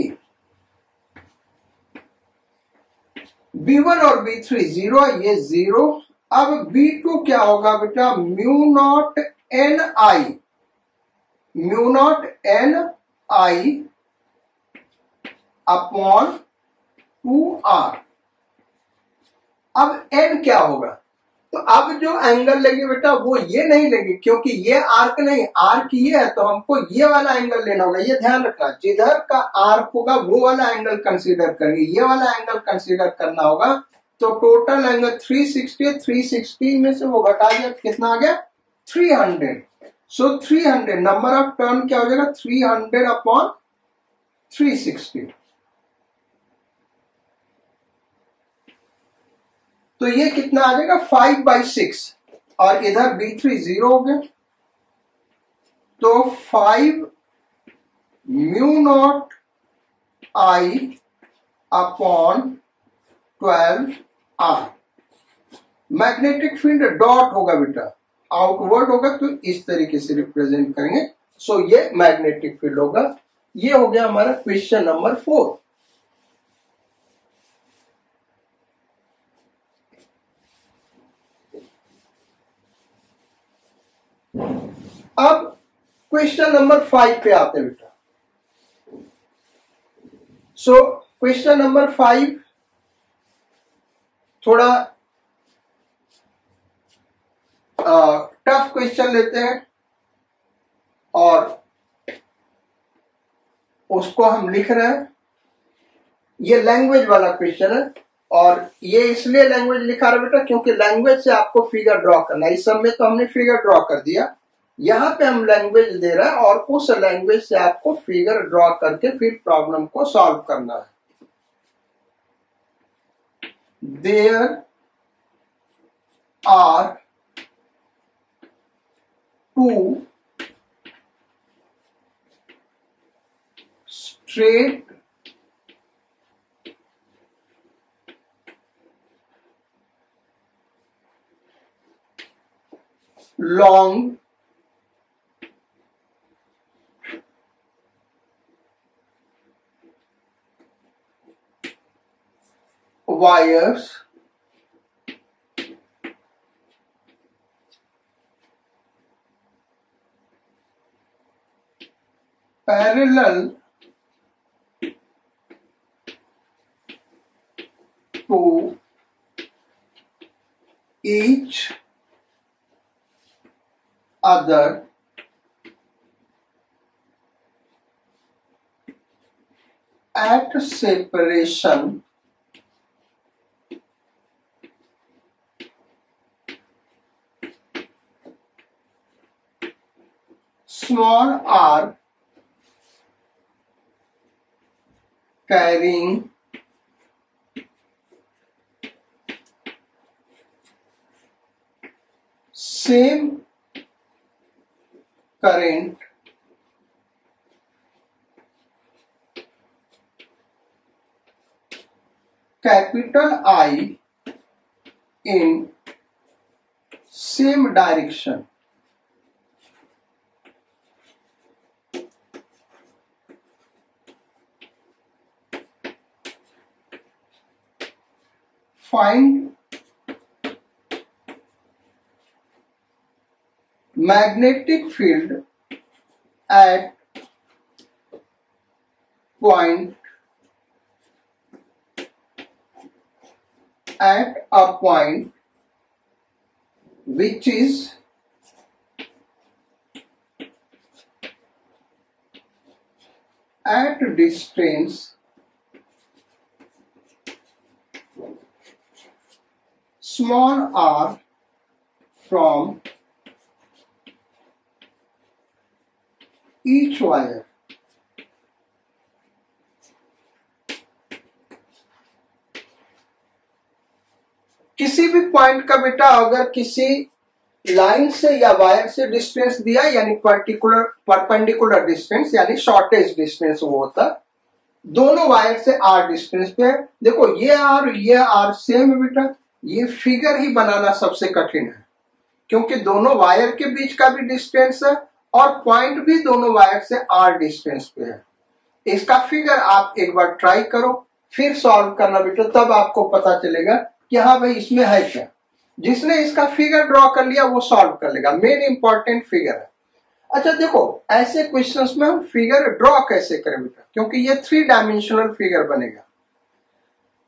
B1 और B3 0, ये 0। अब B2 क्या होगा बेटा, mu not an I, mu not an I upon 2R। अब n क्या होगा, तो अब जो एंगल लगे बेटा वो ये नहीं लगे, क्योंकि ये आर्क नहीं, आर्क ये है, तो हमको ये वाला एंगल लेना होगा। ये ध्यान रखना, जिधर का आर्क होगा वो वाला एंगल कंसीडर करेंगे, ये वाला एंगल कंसीडर करना होगा। तो टोटल एंगल 360, 360 में से वो घटा दिया, कितना आ गया 300। सो 300 नंबर ऑफ टर्न क्या हो जाएगा, 300 अपॉन 360। तो ये कितना आ जाएगा 5/6, और इधर B3 0 हो गया, तो 5 mu naught I upon 12R। Magnetic field dot होगा बेटा, आउटवर्ड होगा, तो इस तरीके से रिप्रेजेंट करेंगे। सो ये मैग्नेटिक फील्ड होगा। ये हो गया हमारा क्वेश्चन नंबर 4। अब क्वेश्चन नंबर 5 पे आते हैं बेटा। सो क्वेश्चन नंबर 5 थोड़ा टफ क्वेश्चन लेते हैं, और उसको हम लिख रहे हैं। ये लैंग्वेज वाला क्वेश्चन है, और ये इसलिए लैंग्वेज लिखा रहा बेटा क्योंकि लैंग्वेज से आपको फिगर ड्रॉ करना है। इस सब में तो हमने फिगर ड्रॉ कर दिया, यहाँ पे हम लैंग्वेज दे रहे हैं, और उस लैंग्वेज से आपको फिगर ड्रॉ करके फिर प्रॉब्लम को सॉल्व करना है। There are 2 straight long wires parallel to each other at separation small r carrying same current capital I in same direction. Find magnetic field at a point which is at distance small r from each wire. किसी भी point का बेटा अगर किसी line से या wire से distance दिया यानी पर्टिकुलर परपेंडिकुलर डिस्टेंस यानी शॉर्टेज डिस्टेंस वो होता, दोनों वायर से आर डिस्टेंस पे है। देखो ये आर सेम है बेटा, ये फिगर ही बनाना सबसे कठिन है क्योंकि दोनों वायर के बीच का भी डिस्टेंस है और पॉइंट भी दोनों वायर से आर डिस्टेंस पे है। इसका फिगर आप एक बार ट्राई करो, फिर सॉल्व करना बेटा, तब आपको पता चलेगा कि हाँ भाई इसमें है क्या। जिसने इसका फिगर ड्रॉ कर लिया वो सॉल्व कर लेगा, मेन इंपॉर्टेंट फिगर है। अच्छा देखो ऐसे क्वेश्चंस में हम फिगर ड्रॉ कैसे करें बेटा, क्योंकि ये 3 डायमेंशनल फिगर बनेगा।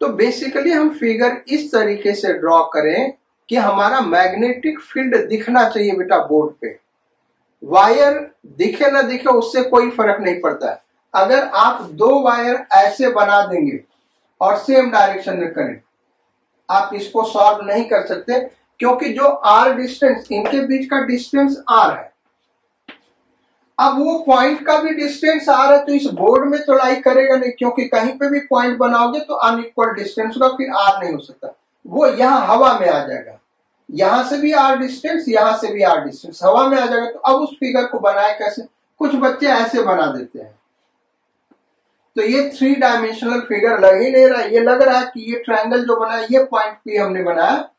तो बेसिकली हम फिगर इस तरीके से ड्रॉ करें कि हमारा मैग्नेटिक फील्ड दिखना चाहिए बेटा बोर्ड पे। वायर दिखे ना दिखे उससे कोई फर्क नहीं पड़ता है। अगर आप 2 वायर ऐसे बना देंगे और सेम डायरेक्शन में करें, आप इसको सॉल्व नहीं कर सकते क्योंकि जो आर डिस्टेंस, इनके बीच का डिस्टेंस आर है। अब वो पॉइंट का भी डिस्टेंस आर है तो इस बोर्ड में तो लाई करेगा नहीं, क्योंकि कहीं पे भी पॉइंट बनाओगे तो अनइक्वल डिस्टेंस होगा, फिर आर नहीं हो सकता। वो यहाँ हवा में आ जाएगा, यहां से भी आर डिस्टेंस, यहां से भी आर डिस्टेंस हवा में आ जाएगा। तो अब उस फिगर को बनाए कैसे? कुछ बच्चे ऐसे बना देते हैं। तो ये 3 डायमेंशनल फिगर लग ही नहीं रहा, ये लग रहा है कि ये ट्रायंगल जो बना है ये पॉइंट पी हमने बनाया,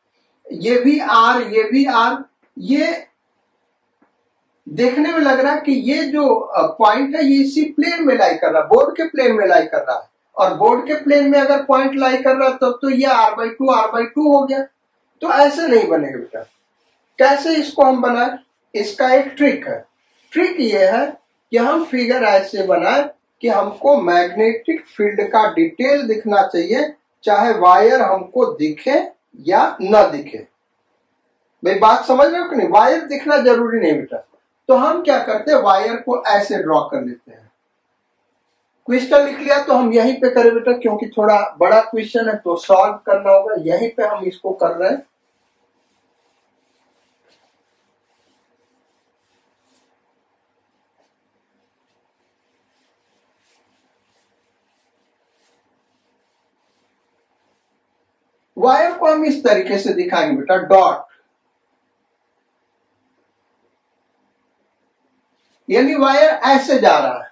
ये भी आर, ये भी आर, ये देखने में लग रहा है कि ये जो पॉइंट है ये इसी प्लेन में लाई कर रहा है, बोर्ड के प्लेन में लाई कर रहा है। और बोर्ड के प्लेन में अगर पॉइंट लाई कर रहा है तब तो ये r/2 हो गया। तो ऐसे नहीं बनेगा बेटा। कैसे इसको हम बनाए? इसका एक ट्रिक है। ट्रिक ये है कि हम फिगर ऐसे बनाए कि हमको मैग्नेटिक फील्ड का डिटेल दिखना चाहिए, चाहे वायर हमको दिखे या न दिखे। भाई बात समझ रहे हो कि नहीं? वायर दिखना जरूरी नहीं बेटा। तो हम क्या करते हैं, वायर को ऐसे ड्रॉ कर लेते हैं। क्वेश्चन लिख लिया तो हम यहीं पे करें बेटा, क्योंकि थोड़ा बड़ा क्वेश्चन है तो सॉल्व करना होगा, यहीं पे हम इसको कर रहे हैं। वायर को हम इस तरीके से दिखाएंगे बेटा, डॉट, यानी वायर ऐसे जा रहा है।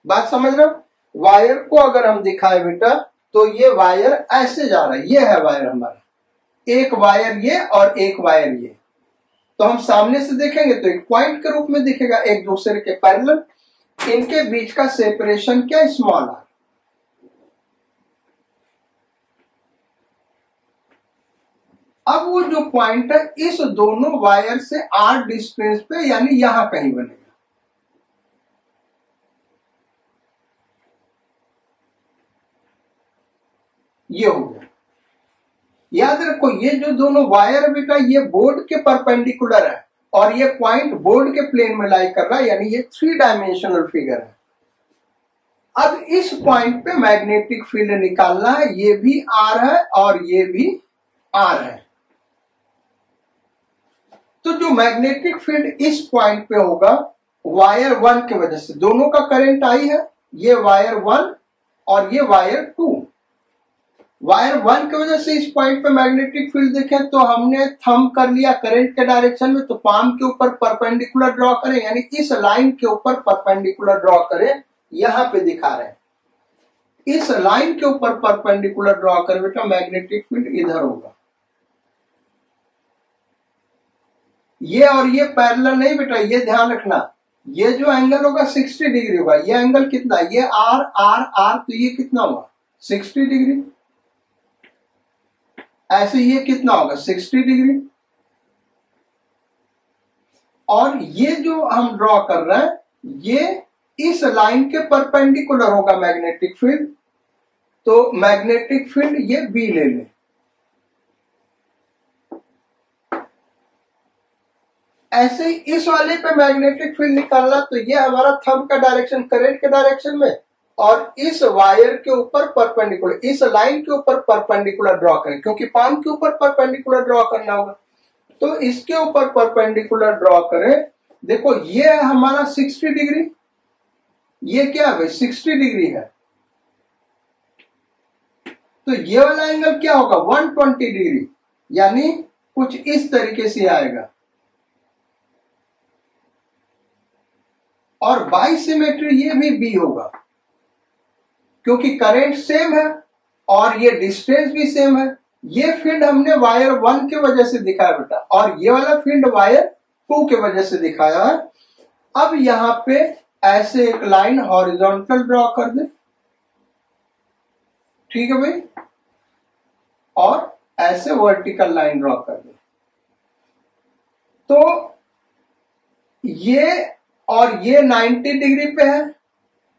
बात समझ रहे हो? वायर को अगर हम दिखाए बेटा तो ये वायर ऐसे जा रहा है, ये है वायर हमारा, एक वायर ये और एक वायर ये। तो हम सामने से देखेंगे तो एक पॉइंट के रूप में दिखेगा, एक दूसरे के पैरेलल। इनके बीच का सेपरेशन क्या है? Small r. अब वो जो पॉइंट है इस दोनों वायर से आर डिस्टेंस पे, यानी यहां कहीं बनेगा। ये हो गया। याद रखो ये जो दोनों वायर है बेटा ये बोर्ड के परपेंडिकुलर है और ये पॉइंट बोर्ड के प्लेन में लाई कर रहा है, यानी ये 3 डायमेंशनल फिगर है। अब इस पॉइंट पे मैग्नेटिक फील्ड निकालना है, ये भी आर है और ये भी आर है। तो जो मैग्नेटिक फील्ड इस पॉइंट पे होगा वायर 1 की वजह से दोनों का करंट आई है, ये वायर 1 और ये वायर 2। वायर 1 की वजह से इस पॉइंट पे मैग्नेटिक फील्ड देखे तो हमने थंब कर लिया करंट के डायरेक्शन में, तो पाम के ऊपर परपेंडिकुलर ड्रॉ करें, यानी इस लाइन के ऊपर परपेंडिकुलर ड्रॉ करें। यहां पे दिखा रहे हैं इस लाइन के ऊपर परपेंडिकुलर ड्रॉ करें बेटा, मैग्नेटिक फील्ड इधर होगा। ये और ये पैरेलल नहीं बेटा, ये ध्यान रखना, ये जो एंगल होगा 60 डिग्री होगा। ये एंगल कितना, ये आर आर आर, तो ये कितना हुआ 60 डिग्री। ऐसे ये कितना होगा 60 डिग्री। और ये जो हम ड्रॉ कर रहे हैं ये इस लाइन के परपेंडिकुलर होगा मैग्नेटिक फील्ड, तो मैग्नेटिक फील्ड ये बी ले लें। ऐसे ही इस वाले पे मैग्नेटिक फील्ड निकालना, तो ये हमारा थंब का डायरेक्शन करंट के डायरेक्शन में, और इस वायर के ऊपर परपेंडिकुलर, इस लाइन के ऊपर परपेंडिकुलर ड्रॉ करें, क्योंकि पाम के ऊपर परपेंडिकुलर ड्रॉ करना होगा, तो इसके ऊपर परपेंडिकुलर ड्रॉ करें। देखो ये है हमारा 60 डिग्री, ये क्या है 60 डिग्री है, तो ये वाला एंगल क्या होगा 120 डिग्री, यानी कुछ इस तरीके से आएगा। और बाई सिमेट्री ये भी बी होगा, क्योंकि करंट सेम है और ये डिस्टेंस भी सेम है। ये फील्ड हमने वायर 1 की वजह से दिखाया बेटा, और ये वाला फील्ड वायर 2 की वजह से दिखाया है। अब यहां पे ऐसे एक लाइन हॉरिजॉन्टल ड्रॉ कर दे, ठीक है भाई, और ऐसे वर्टिकल लाइन ड्रॉ कर दे। तो ये और ये 90 डिग्री पे है,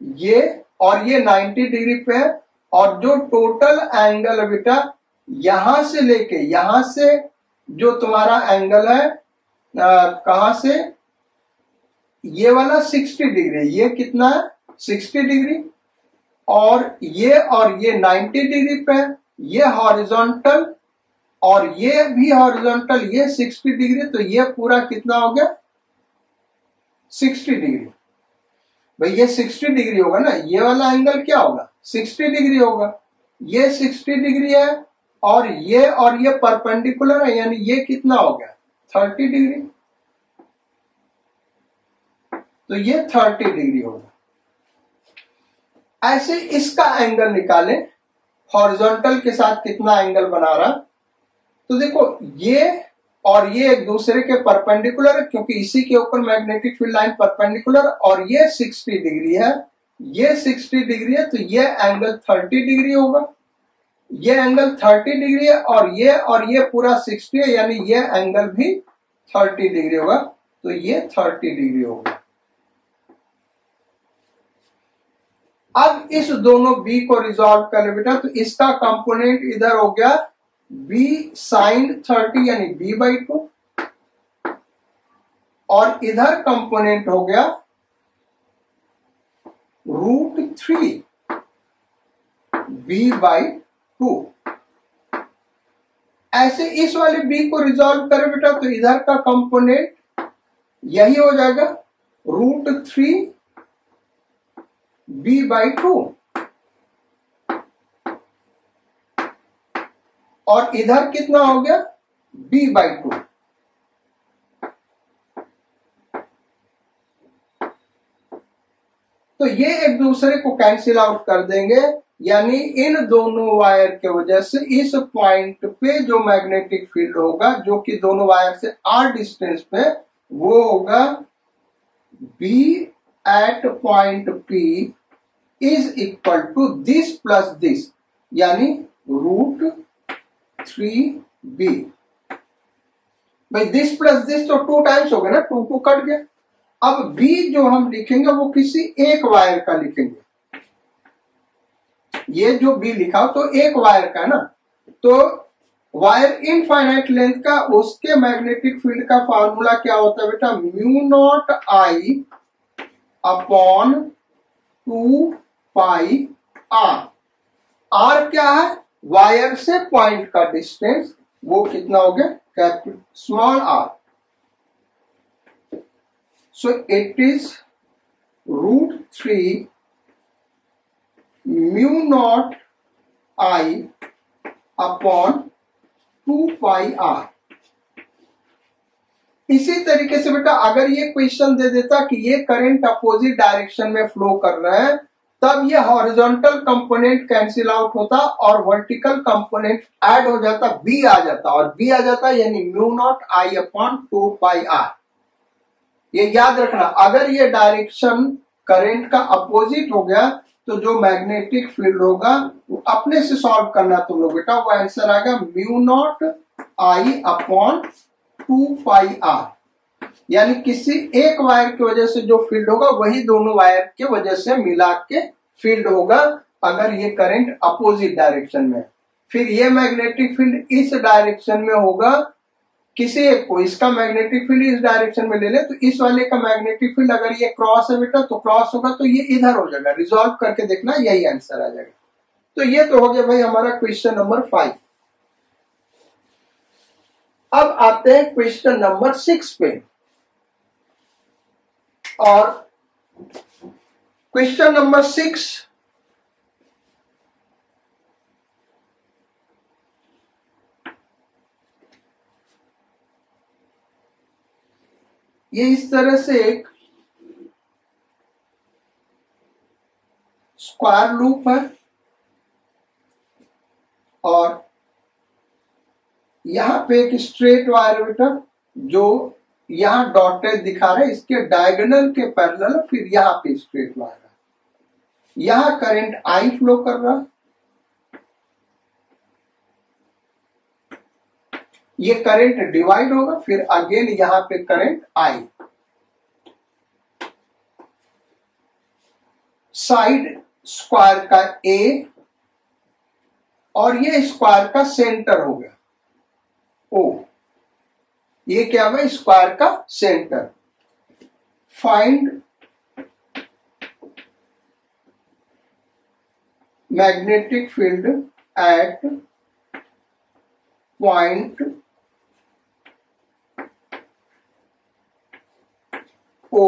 ये और ये 90 डिग्री पे है, और जो टोटल एंगल है बेटा यहां से लेके यहां से जो तुम्हारा एंगल है कहां से, ये वाला 60 डिग्री, ये कितना है 60 डिग्री, और ये 90 डिग्री पे है, ये हॉरिजॉन्टल और ये भी हॉरिजॉन्टल, ये 60 डिग्री, तो ये पूरा कितना हो गया 60 डिग्री। भाई ये 60 डिग्री होगा ना, ये वाला एंगल क्या होगा 60 डिग्री होगा, ये 60 डिग्री है, और ये परपेंडिकुलर है, यानी ये कितना हो गया 30 डिग्री, तो ये 30 डिग्री होगा। ऐसे इसका एंगल निकालें, हॉरिजॉन्टल के साथ कितना एंगल बना रहा, तो देखो ये और ये एक दूसरे के परपेंडिकुलर है, क्योंकि इसी के ऊपर मैग्नेटिक फील्ड लाइन परपेंडिकुलर, और ये 60 डिग्री है, ये 60 डिग्री है, तो ये एंगल 30 डिग्री होगा, ये एंगल 30 डिग्री है, और ये पूरा 60 है, यानी ये एंगल भी 30 डिग्री होगा, तो ये 30 डिग्री होगा। अब इस दोनों बी को रिजॉल्व करें बेटा, तो इसका कंपोनेंट इधर हो गया b sin 30 यानी b/2, और इधर कंपोनेंट हो गया √3 b/2। ऐसे इस वाले b को रिजॉल्व करें बेटा, तो इधर का कंपोनेंट यही हो जाएगा √3 b/2, और इधर कितना हो गया b/2। तो ये एक दूसरे को कैंसिल आउट कर देंगे, यानी इन दोनों वायर के वजह से इस पॉइंट पे जो मैग्नेटिक फील्ड होगा, जो कि दोनों वायर से r डिस्टेंस पे, वो होगा b at point p is equal to this plus this, यानी √3b। भाई दिस प्लस दिस तो 2 टाइम्स हो गया ना, 2 कट गया। अब b जो हम लिखेंगे वो किसी एक वायर का लिखेंगे, ये जो b लिखा तो एक वायर का है ना, तो वायर इनफाइनाइट लेंथ का उसके मैग्नेटिक फील्ड का फार्मूला क्या होता है बेटा, μ0I अपॉन 2πr। r क्या है, वायर से पॉइंट का डिस्टेंस, वो कितना हो गया small r। So it is √3 mu naught I upon 2 pi r। इसी तरीके से बेटा अगर ये क्वेश्चन दे देता कि ये करंट अपोजिट डायरेक्शन में फ्लो कर रहा है, तब ये हॉरिजॉन्टल कंपोनेंट कैंसिल आउट होता और वर्टिकल कंपोनेंट ऐड हो जाता, बी आ जाता, और बी आ जाता यानी mu naught I upon 2 pi r. ये याद रखना, अगर ये डायरेक्शन करंट का अपोजिट हो गया तो जो मैग्नेटिक फील्ड होगा वो अपने से सॉल्व करना तुम लोग बेटा, वो आंसर आएगा mu naught I upon 2 pi r. यानी किसी एक वायर की वजह से जो फील्ड होगा वही दोनों वायर के वजह से मिला के फील्ड होगा अगर ये करंट अपोजिट डायरेक्शन में। फिर ये मैग्नेटिक फील्ड इस डायरेक्शन में होगा, किसी एक को इसका मैग्नेटिक फील्ड इस डायरेक्शन में ले ले तो इस वाले का मैग्नेटिक फील्ड अगर ये क्रॉस है बेटा तो क्रॉस होगा तो ये इधर हो जाएगा। रिजॉल्व करके देखना, यही आंसर आ जाएगा। तो ये तो हो गया भाई हमारा क्वेश्चन नंबर 5। अब आते हैं क्वेश्चन नंबर 6 पे, और क्वेश्चन नंबर 6 ये इस तरह से एक स्क्वायर लूप है और यहां पे एक स्ट्रेट वायर बेटा जो यहां डॉटेड दिखा रहे, इसके डायगोनल के पैरेलल फिर यहां पे स्ट्रेट वायर है, यहां करंट आई फ्लो कर रहा है, ये करंट डिवाइड होगा, फिर अगेन यहां पे करंट आई। साइड स्क्वायर का ए और ये स्क्वायर का सेंटर हो गया ओ, ये क्या हुआ स्क्वायर का centre. Find magnetic field eight point O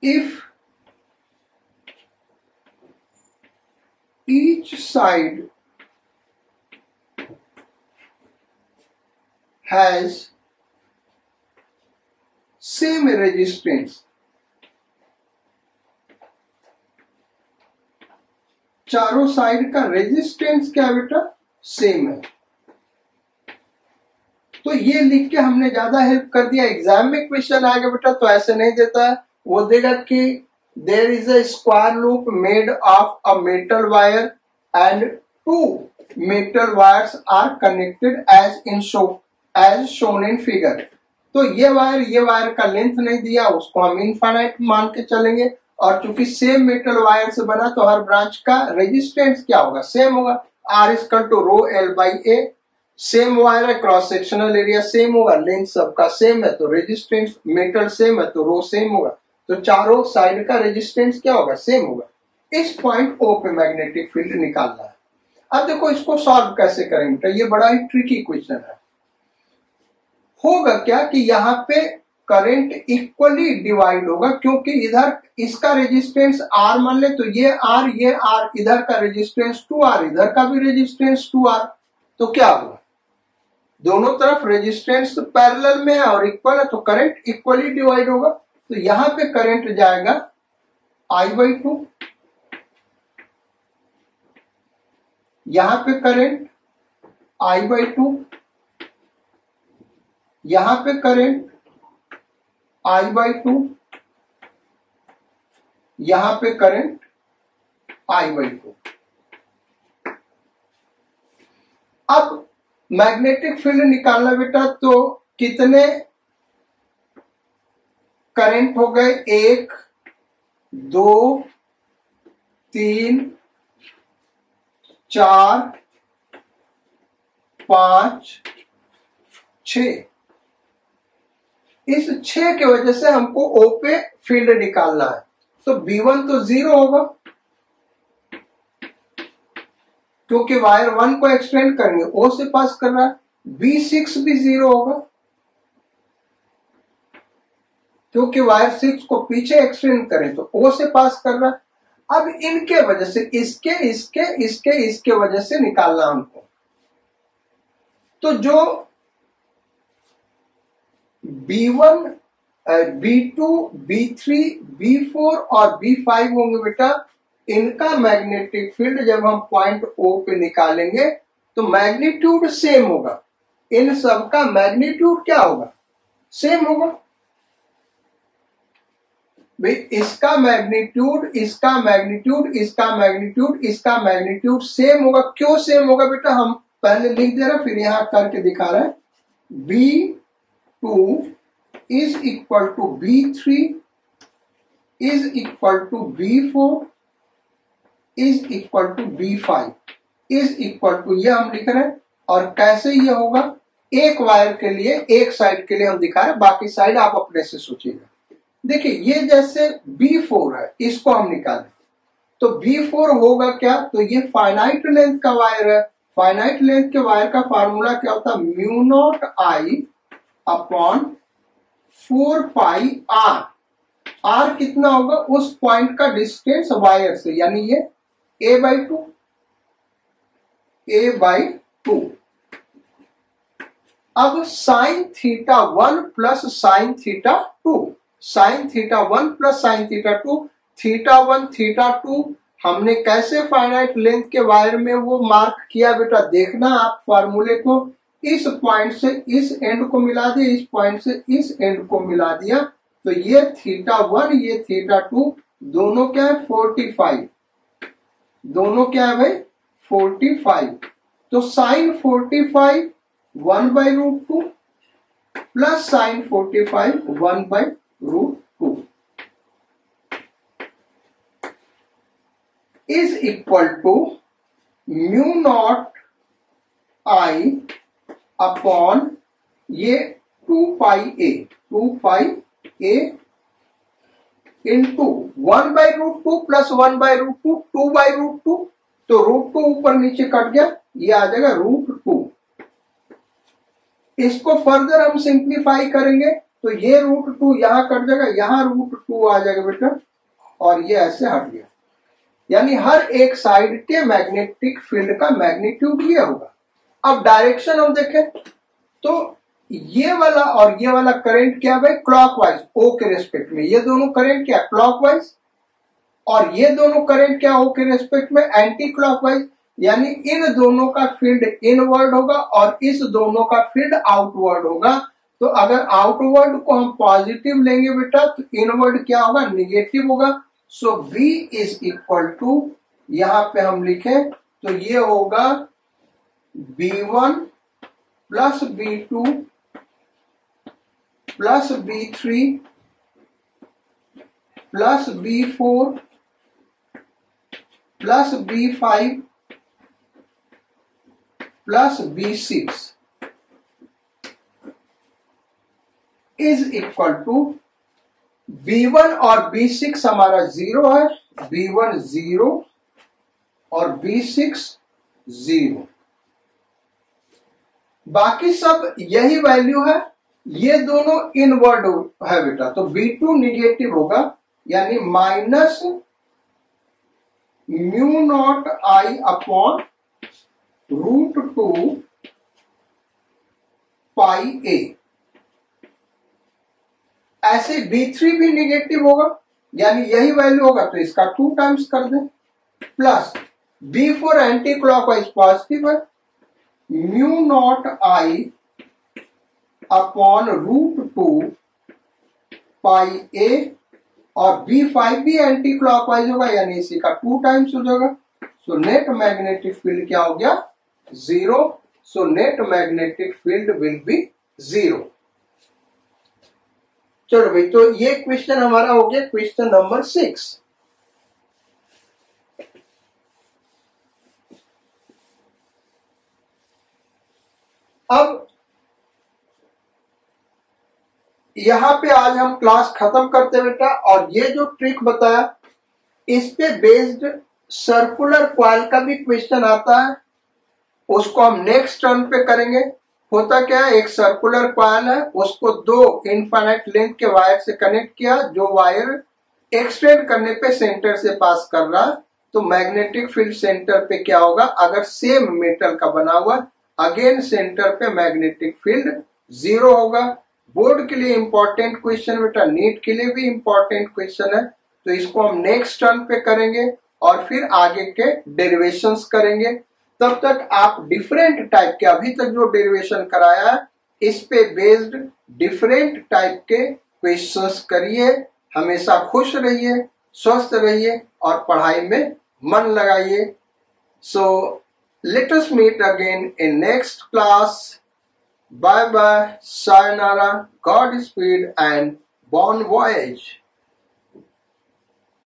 if each side has same resistance। चारों साइड का रेजिस्टेंस क्या बेटा सेम है। तो ये लिख के हमने ज्यादा हेल्प कर दिया। एग्जाम में क्वेश्चन आएगा बेटा तो ऐसे नहीं देता है, वो देगा कि there is a square loop made of a metal wire and 2 metal wires are connected as shown in figure. तो ये वायर का लेंथ नहीं दिया, उसको हम इनफाइनाइट मान के चलेंगे, और चूंकि सेम मेटल वायर से बना तो हर ब्रांच का रेजिस्टेंस क्या होगा सेम होगा। R equal to rho L by a, same wire है, क्रॉस सेक्शनल एरिया सेम होगा, लेंथ सबका सेम है तो रेजिस्टेंस मेटल सेम है तो रो सेम होगा, तो चारों साइड का रेजिस्टेंस क्या होगा सेम होगा। इस पॉइंट O पे मैग्नेटिक फील्ड निकालना है। अब देखो इसको सॉल्व कैसे करेंगे, ये बड़ा ही ट्रिकी क्वेश्चन है। होगा क्या कि यहाँ पे करंट इक्वली डिवाइड होगा, क्योंकि इधर इसका रेजिस्टेंस R मान ले तो ये R इधर का रेजिस्टेंस 2R, इधर का भी रेजिस्टेंस 2R, तो क्या होगा दोनों तरफ रेजिस्टेंस पैरेलल में है और इक्वल है तो करंट इक्वली डिवाइड होगा। तो यहां पे करंट जाएगा I/2, यहां पे करंट I/2, यहां पे करंट I/2, यहां पे करंट I/2। अब मैग्नेटिक फील्ड निकालना बेटा तो कितने करंट हो गए 1 2 3 4 5 6। इस 6 की वजह से हमको O पे फील्ड निकालना है, तो B1 तो 0 होगा क्योंकि वायर 1 को एक्सटेंड करेंगे O से पास कर रहा है, B6 भी 0 होगा क्योंकि वायर 6 को पीछे एक्सटेंड करें तो O से पास कर रहा है। अब इनके वजह से इसके वजह से निकालना हमको। तो जो B1, B2, B3, B4 और B5 होंगे बेटा, इनका मैग्नेटिक फील्ड जब हम पॉइंट O पे निकालेंगे तो मैग्नीट्यूड सेम होगा। इन सब का मैग्नीट्यूड क्या होगा? सेम होगा भाई। इसका मैग्नीट्यूड, इसका मैग्नीट्यूड, इसका मैग्नीट्यूड, इसका मैग्नीट्यूड सेम होगा। क्यों सेम होगा बेटा? हम पहले लिख दे रहे फिर यहां करके दिखा रहे हैं। B2 is equal to B3 is equal to B4 is equal to B5 is equal to, ये हम लिख रहे हैं। और कैसे ये होगा? एक वायर के लिए, एक साइड के लिए हम दिखा रहे हैं, बाकी साइड आप अपने से सोचिएगा। देखिए ये जैसे B4 है, इसको हम निकालें तो B4 होगा क्या? तो ये फाइनाइट लेंथ का वायर है। फाइनाइट लेंथ के वायर का फार्मूला क्या होता है? Mu naught I upon 4 pi R। R कितना होगा? उस पॉइंट का डिस्टेंस वायर से, यानी ये A/2। अब sign theta 1 plus sine theta 2, sign theta 1 plus sine theta 2, theta 1 theta 2 हमने कैसे फाइनाइट लेंथ के वायर में वो मार्क किया बेटा? देखना आप फार्मूले को। इस पॉइंट से इस एंड को मिला दिया, इस पॉइंट से इस एंड को मिला दिया, तो ये थीटा 1 ये थीटा 2 दोनों क्या है? 45। दोनों क्या है भाई? 45। तो sine 45 1/√2 plus sine 45 1/√2 is equal to mu naught I अपॉन ये 2 पाई A इंटू 1/√2 प्लस 1/√2 2/√2, तो √2 ऊपर नीचे कट गया, ये आ जाएगा √2। इसको फर्दर हम सिंप्लीफाई करेंगे तो ये √2 यहां कट जाएगा, यहां √2 आ जाएगा बेटा, और ये ऐसे हट गया। यानी हर एक साइड के मैग्नेटिक फील्ड का मैग्नीट्यूड ये होगा। अब डायरेक्शन हम देखें तो ये वाला और ये वाला करंट क्या भाई? क्लॉकवाइज, O के रेस्पेक्ट में। ये दोनों करंट क्या? क्लॉकवाइज। और ये दोनों करंट क्या? O के रेस्पेक्ट में एंटी क्लॉकवाइज। यानी इन दोनों का फील्ड इनवर्ड होगा और इस दोनों का फील्ड आउटवर्ड होगा। तो अगर आउटवर्ड को हम पॉजिटिव लेंगे बेटा तो इनवर्ड क्या होगा? निगेटिव होगा। So B is equal to, यहां पे हम लिखें तो ये होगा B1 plus B2 plus B3 plus B4 plus B5 plus B6 is equal to B1 और B6 हमारा 0 है, B1 0 और B6 0। बाकी सब यही वैल्यू है, ये दोनों इनवर्ड है बेटा, तो B2 निगेटिव होगा, यानी minus mu naught I upon √2 pi A। ऐसे B3 भी निगेटिव होगा, यानी यही वैल्यू होगा तो इसका 2 टाइम्स कर दें, plus B4 anti clockwise positive है, mu naught I upon √2 pi A, और B5 भी एंटी क्लॉकवाइज होगा, यानी इसी का 2 टाइम्स हो जाएगा। सो नेट मैग्नेटिक फील्ड क्या हो गया? 0। So net magnetic field will be 0। चलो भाई, तो ये क्वेश्चन हमारा हो गया क्वेश्चन नंबर 6। अब यहां पे आज हम क्लास खत्म करते बेटा, और ये जो ट्रिक बताया इस पे बेस्ड सर्कुलर कॉइल का भी क्वेश्चन आता है, उसको हम नेक्स्ट टर्न पे करेंगे। होता क्या है, एक सर्कुलर कॉइल है, उसको दो इनफाइनाइट लेंथ के वायर से कनेक्ट किया, जो वायर एक्सटेंड करने पे सेंटर से पास कर रहा, तो मैग्नेटिक फील्ड सेंटर पे क्या होगा, अगर सेम मेटल का बना हुआ, अगेन सेंटर पे मैग्नेटिक फील्ड 0 होगा। बोर्ड के लिए इंपॉर्टेंट क्वेश्चन बेटा, नीट के लिए भी इंपॉर्टेंट क्वेश्चन है, तो इसको हम नेक्स्ट टर्न पे करेंगे और फिर आगे के डेरिवेशंस करेंगे। तब तक आप डिफरेंट टाइप के, अभी तक जो डेरिवेशन कराया है इस पे बेस्ड डिफरेंट टाइप के क्वेश्चंस करिए। हमेशा खुश रहिए, स्वस्थ रहिए और पढ़ाई में मन लगाइए। So let us meet again in next class. Bye bye, sayonara, Godspeed and bon voyage.